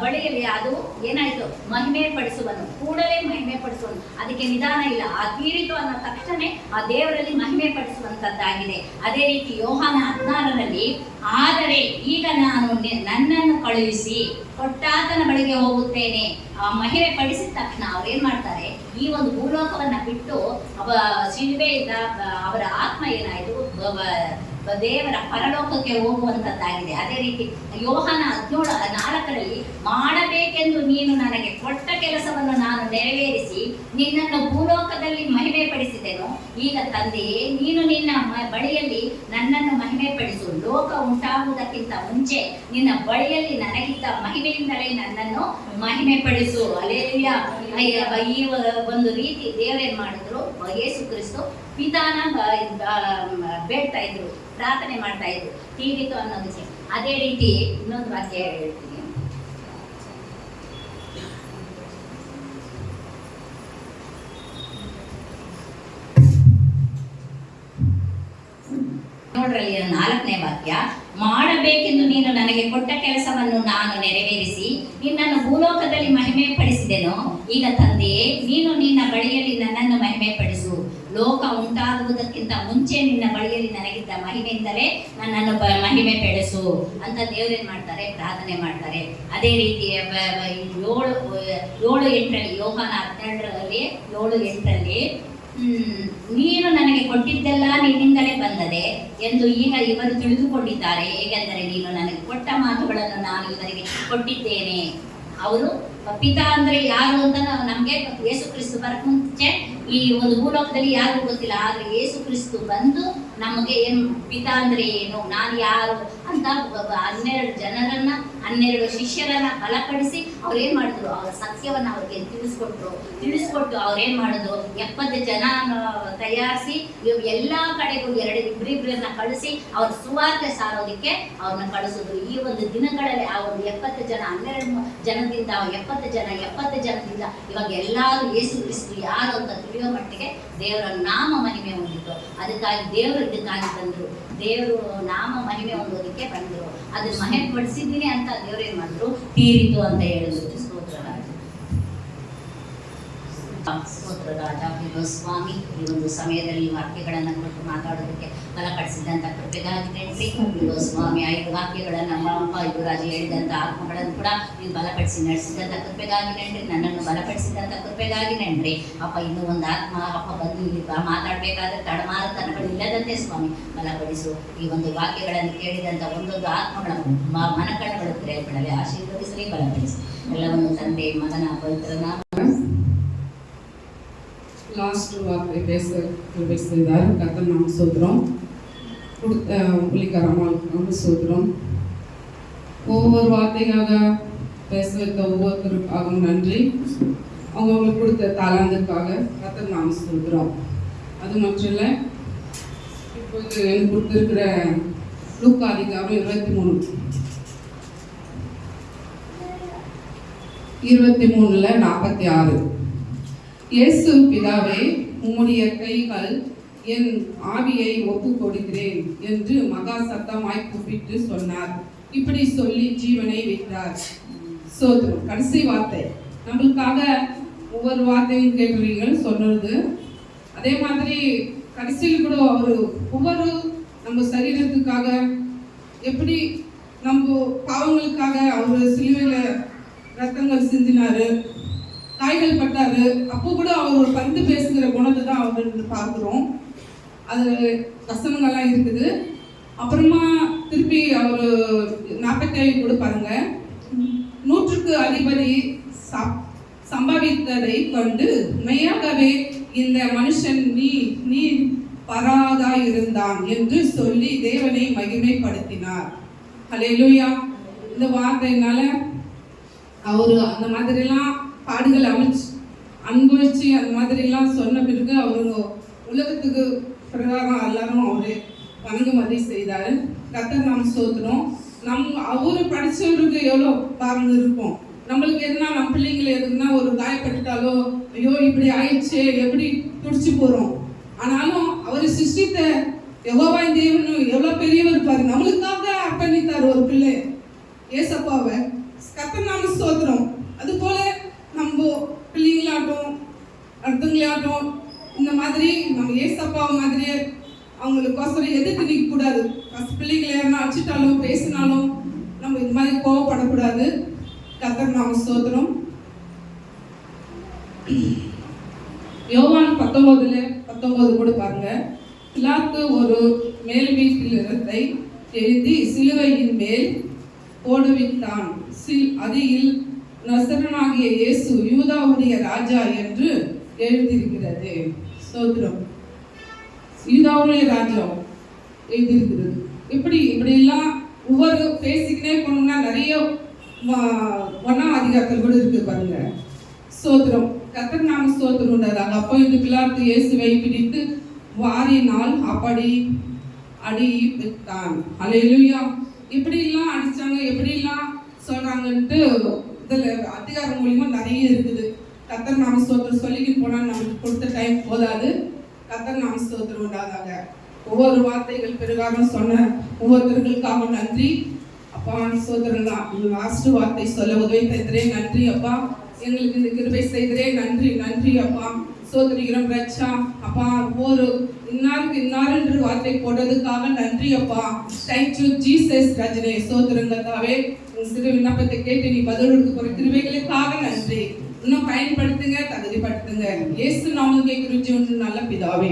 ಬಳಿಯಲ್ಲಿ ಅದು ಏನಾಯ್ತು, ಮಹಿಮೆ ಪಡಿಸುವನು, ಕೂಡಲೇ ಮಹಿಮೆ ಪಡಿಸುವನು. ಅದಕ್ಕೆ ನಿಧಾನ ಇಲ್ಲ. ಆ ತೀರಿತು ಅನ್ನೋ ತಕ್ಷಣ ಆ ದೇವರಲ್ಲಿ ಮಹಿಮೆ ಪಡಿಸುವಂತದ್ದಾಗಿದೆ. ಅದೇ ರೀತಿ ಯೋಹಾನ 16 ಆದರೆ ಈಗ ನಾನು ನನ್ನನ್ನು ಕಳುಹಿಸಿ ಕೊಟ್ಟಾತನ ಬಳಿಗೆ ಹೋಗುತ್ತೇನೆ. ಆ ಮಹಿಮೆ ಪಡಿಸಿದ ತಕ್ಷಣ ಅವ್ರೇನ್ ಮಾಡ್ತಾರೆ, ಈ ಒಂದು ಭೂಲೋಕವನ್ನ ಬಿಟ್ಟು ಶಿಲುಬೆಯಿಂದ ಅವರ ಆತ್ಮ ಏನಾಯ್ತು, ದೇವರ ಪರಲೋಕಕ್ಕೆ ಹೋಗುವಂಥದ್ದಾಗಿದೆ. ಅದೇ ರೀತಿ ಯೋಹಾನ 17:4 ಮಾಡಬೇಕೆಂದು ನೀನು ನನಗೆ ಕೊಟ್ಟ ಕೆಲಸವನ್ನು ನಾನು ನೆರವೇರಿಸಿ ನಿನ್ನನ್ನು ಭೂಲೋಕದಲ್ಲಿ ಮಹಿಮೆ ಪಡಿಸಿದೆನು. ಈಗ ತಂದೆಯೇ, ನೀನು ನಿನ್ನ ಬಳಿಯಲ್ಲಿ ನನ್ನನ್ನು ಮಹಿಮೆ ಪಡಿಸು. ಲೋಕ ಉಂಟಾಗುವುದಕ್ಕಿಂತ ಮುಂಚೆ ನಿನ್ನ ಬಳಿಯಲ್ಲಿ ನನಗಿದ್ದ ಮಹಿಮೆಯಿಂದಲೇ ನನ್ನನ್ನು ಮಹಿಮೆ ಪಡಿಸು. ಅಲ್ಲೇಲೂಯಾ. ಈ ಒಂದು ರೀತಿ ದೇವರೇನ್ ಮಾಡಿದ್ರು, ಯೇಸು ಕ್ರಿಸ್ತು ಪಿತಾನ ಬೇಡ್ತಾ ಇದ್ರು, ಪ್ರಾರ್ಥನೆ ಮಾಡ್ತಾ ಇದ್ರು, ತೀರಿತು ಅನ್ನೋದಕ್ಕೆ. ಅದೇ ರೀತಿ ಇನ್ನೊಂದು ವಾಕ್ಯ ಹೇಳ್ತೀನಿ. ನೋಡ್ರಲ್ಲಿ 4ನೇ ವಾಕ್ಯ, ಮಾಡಬೇಕೆಂದು ನೀನು ನನಗೆ ಕೊಟ್ಟ ಕೆಲಸವನ್ನು ನಾನು ನೆರವೇರಿಸಿ ನಿನ್ನನ್ನು ಭೂಲೋಕದಲ್ಲಿ ಮಹಿಮೆ ಪಡಿಸಿದೆನು. ಈಗ ತಂದೆಯೇ, ನೀನು ನಿನ್ನ ಬಳಿಯಲ್ಲಿ ನನ್ನನ್ನು ಮಹಿಮೆ ಪಡಿಸು. ಲೋಕ ಉಂಟಾಗುವುದಕ್ಕಿಂತ ಮುಂಚೆ ನಿನ್ನ ಬಳಿಯಲ್ಲಿ ನನಗಿದ್ದ ಮಹಿಮೆಯಿಂದಲೇ ನನ್ನನ್ನು ಮಹಿಮೆ ಪಡಿಸು ಅಂತ ದೇವರೇನ್ ಮಾಡ್ತಾರೆ, ಪ್ರಾರ್ಥನೆ ಮಾಡ್ತಾರೆ. ಅದೇ ರೀತಿ 7:8 ಯೋಹಾನ 12 7:8 ನೀನು ನನಗೆ ಕೊಟ್ಟಿದ್ದೆಲ್ಲ ನಿನ್ನಿಂದಲೇ ಬಂದದೆ ಎಂದು ಈಗ ಇವರು ತಿಳಿದುಕೊಂಡಿದ್ದಾರೆ. ಹೇಗೆಂದರೆ ನೀನು ನನಗೆ ಕೊಟ್ಟ ಮಾತುಗಳನ್ನು ನಾನು ಇವರಿಗೆ ಕೊಟ್ಟಿದ್ದೇನೆ. ಅವರು ಪಿತಾ ಅಂದ್ರೆ ಯಾರು ಅಂತ ನಮ್ಗೆ ಯೇಸು ಕ್ರಿಸ್ತು ಬರಕ್ ಮುಂಚೆ ಈ ಒಂದು ಭೂಲೋಕದಲ್ಲಿ ಯಾರಿಗೂ ಗೊತ್ತಿಲ್ಲ. ಆದ್ರೆ ಯೇಸು ಕ್ರಿಸ್ತು ಬಂದು ನಮಗೆ ಏನ್ ಪಿತಾ ಅಂದ್ರೆ ಏನು, ನಾನು ಯಾರು ಅಂತ 12 ಜನರನ್ನ 12 ಶಿಷ್ಯರನ್ನ ಬಲಪಡಿಸಿ ಅವ್ರೇನ್ ಮಾಡಿದ್ರು, ಅವ್ರ ಸತ್ಯವನ್ನ ಅವ್ರಿಗೆ ತಿಳಿಸ್ಕೊಟ್ಟು ಅವ್ರೇನ್ ಮಾಡಿದ್ರು, 70 ಜನ ತಯಾರಿಸಿ ಎಲ್ಲಾ ಕಡೆಗೂ 2-2 ಕಳಿಸಿ ಅವ್ರ ಸುವಾರ್ತೆ ಸಾರೋದಕ್ಕೆ ಅವ್ರನ್ನ ಕಳಿಸಿದ್ರು. ಈ ಒಂದು ದಿನಗಳಲ್ಲಿ ಆ ಒಂದು 70 ಜನ 12 ಜನದಿಂದ 70 ಜನದಿಂದ ಇವಾಗ ಎಲ್ಲಾರು ಯೇಸು ಕ್ರಿಸ್ತು ಯಾರು ಅಂತ ತಿಳಿಯೋ ಮಟ್ಟಿಗೆ ದೇವರ ನಾಮ ಮಹಿಮೆ ಹೊಂದಿತ್ತು. ಅದಕ್ಕಾಗಿ ದೇವರು ಇದಕ್ಕಾಗಿ ಬಂದ್ರು, ದೇವರು ನಾಮ ಮಹಿಮೆ ಹೊಂದೋದಕ್ಕೆ ಬಂದ್ರು. ಅದನ್ನ ಮಹಿಮೆ ಪಡಿಸಿದ್ದೀನಿ ಅಂತ ದೇವ್ರೇನ್ ಮಾಡಿದ್ರು, ತೀರಿತು ಅಂತ ಹೇಳಿದ್ರು. ಸ್ತೋತ್ರ ರಾಜ ಸ್ವಾಮಿ, ಈ ಒಂದು ಸಮಯದಲ್ಲಿ ವಾಕ್ಯಗಳನ್ನು ಕೊಟ್ಟು ಮಾತಾಡೋದಕ್ಕೆ ಬಲಪಡಿಸಿದಂತ ಕೃಪೆಗಾಗಿ ನೆನ್ಸಿ ಸ್ವಾಮಿ 5 ವಾಕ್ಯಗಳನ್ನು ನಮ್ಮ ರಾಜ ಹೇಳಿದಂತ ಆತ್ಮಗಳನ್ನು ಕೂಡ ನೀವು ಬಲಪಡಿಸಿ ನಡೆಸಿದಂತ ಕೃಪೆಗಾಗಿ ನೆನ್ರಿ, ನನ್ನನ್ನು ಬಲಪಡಿಸಿದಂತ ಕೃಪೆಗಾಗಿ ನೆನ್ರಿ ಅಪ್ಪ. ಇನ್ನೂ ಒಂದು ಆತ್ಮ ಅಪ್ಪ ಬಂದು ಇಲ್ಲಿ ಮಾತಾಡ್ಬೇಕಾದ್ರೆ ತಡಮಾರತನಗಳು ಇಲ್ಲದಂತೆ ಸ್ವಾಮಿ ಬಲಪಡಿಸು. ಈ ಒಂದು ವಾಕ್ಯಗಳನ್ನು ಕೇಳಿದಂತ ಒಂದೊಂದು ಆತ್ಮಗಳ ಮನಕಣ್ಣಗಳು ತೆರೆಯಲ್ಪಡಲಿ, ಆಶೀರ್ವದಿಸಲಿ, ಬಲಪಡಿಸಿ. ಎಲ್ಲವನ್ನು ತಂದೆ ಮಗನ ಪವಿತ್ರನ லாஸ்ட் வார்த்தை பேசுகிறார். கர்த்தர் நாம் சோதரம் கொடுத்த புலிகரமாக சோதரம். ஒவ்வொரு வார்த்தைக்காக பேச வைத்த ஒவ்வொருத்தருக்காகவும் நன்றி. அவங்களுக்கு கொடுத்த தாளாந்துக்காக கர்த்தர் நாம் சோதரம். அது மட்டும் இல்லை, இப்போது எனக்கு கொடுத்துருக்கிற லூக்கா அதிகாரம் 23:46 இயேசு, பிதாவே, உம்முடைய கைகள் என் ஆவியை ஒப்பு கொடுக்கிறேன் என்று மகா சத்தமாய் கூப்பிட்டு சொன்னார். இப்படி சொல்லி ஜீவனை விட்டார். சோதரம் கடைசி வார்த்தை. நம்மளுக்காக ஒவ்வொரு வார்த்தையும் கேட்குறீங்க சொன்னது. அதே மாதிரி கடைசியில் கூட அவர் ஒவ்வொரு நம்ம சரீரத்துக்காக எப்படி நம்ம பாவங்களுக்காக அவர் சிலுவையில் ரத்தங்கள் சிந்தினாரு, காய்கள் பட்டாரு. அப்போ கூட அவர் ஒரு பந்து பேசுகிற குணத்தை தான் அவர் பார்க்குறோம். அது வசனங்கள்லாம் இருக்குது. அப்புறமா திருப்பி அவர் 45 கூட பாருங்க, 100க்கு அதிபதி சம்பவித்ததை கண்டு மெய்யாகவே இந்த மனுஷன் நீ பராதா இருந்தான் என்று சொல்லி தேவனை மகிமைப்படுத்தினார். ஹல்லேலூயா. இந்த வார்த்தையினால அவர் அந்த மாதிரிலாம் பாடுகள் அனுபவிச்சு அந்த மாதிரிலாம் சொன்ன பிறகு அவங்க உலகத்துக்கு பிரகாரம் எல்லாரும் அவரு வணங்குமதி செய்தார். கர்த்தர் நாம் சோதனம். அவரு படித்தவருக்கு எவ்வளோ பாருங்க இருக்கும். நம்மளுக்கு எதுனா நம்ம பிள்ளைங்களை எதுனா ஒரு காயப்பட்டுட்டாலோ, ஐயோ இப்படி ஆயிடுச்சு, எப்படி துடிச்சு போகிறோம். ஆனாலும் அவர் சிருஷ்டித்த யெகோவா தேவன் எவ்வளோ பெரியவர் பாரு, நம்மளுக்காக அர்ப்பணித்தார் ஒரு பிள்ளை ஏசப்பாவை. கர்த்தர் நாம சோதனம். அதுபோல நம்ம பிள்ளைங்களாகட்டும் அடுத்தவங்களாகட்டும் இந்த மாதிரி நம்ம ஏசப்பா மாதிரியே அவங்களுக்கோசரம் எதிர்த்து நிற்கக்கூடாது. பிள்ளைங்களை யாருன்னா அடிச்சிட்டாலும் பேசினாலும் நம்ம இந்த மாதிரி கோவப்படக்கூடாது. கர்த்தர் நாம சோதனம். யோவான் 19:19 கூட பாருங்க. பிலாத்து ஒரு மேல் வீட்டிலிருந்தை எழுதி சிலுவையின் மேல் போடுவித்தான். அதில் நசரனாகிய இயேசு யூதாவுடைய ராஜா என்று எழுதியிருக்கிறது. ஸ்தோத்திரம். யூதாவுடைய ராஜா எழுதியிருக்கிறது. இப்படியெல்லாம் ஒவ்வொரு பேசிக்கிட்டே போனோம்னா நிறைய 1ஆம் அதிகாரத்தில் கூட இருக்கு பாருங்க. ஸ்தோத்திரம். கர்த்தர் நாம ஸ்தோத்திரம் உண்டாதாக. அப்போ இந்த பிலாத்து இயேசுவை பிடித்து வாரினால் அப்படி அடித்தான். ஹல்லேலூயா. இப்படிலாம் அடிச்சாங்க, எப்படிலாம் சொல்றாங்கன்ட்டு இதுல அதிகாரம் மூலியமா நிறைய இருக்குது. கர்த்தர் நாம ஸ்தோத்திரம் சொல்லிக்கிட்டு போனா நமக்கு கொடுத்த டைம் போதாது. கர்த்தர் நாம ஸ்தோத்திரம் உண்டாதாக. ஒவ்வொரு வார்த்தைகள் பிரகாரம் சொன்ன ஒவ்வொருத்தர்களுக்காக நன்றி அப்பா. ஸ்தோத்திரம் தான். லாஸ்ட் வார்த்தை சொல்ல உதவி செய்தரே நன்றி அப்பா. எங்களுக்கு இந்த கிருபை செய்தரே நன்றி நன்றி அப்பா. சோதரிக்கிறோம் ரச்சா அப்பா. ஒவ்வொரு இன்னாருக்கு வார்த்தை போட்டதுக்காக நன்றி அப்பா. Thank you Jesus ரஜனே. சோதரங்கத்தாவே சிறு விண்ணப்பத்தை கேட்டு நீ பதில் கொடுக்க போற கிருபைகளுக்காக நன்றி. இன்னும் பயன்படுத்துங்க, தகுதிப்படுத்துங்க. இயேசு நாமம் கேட்கிற நல்ல பிதாவே.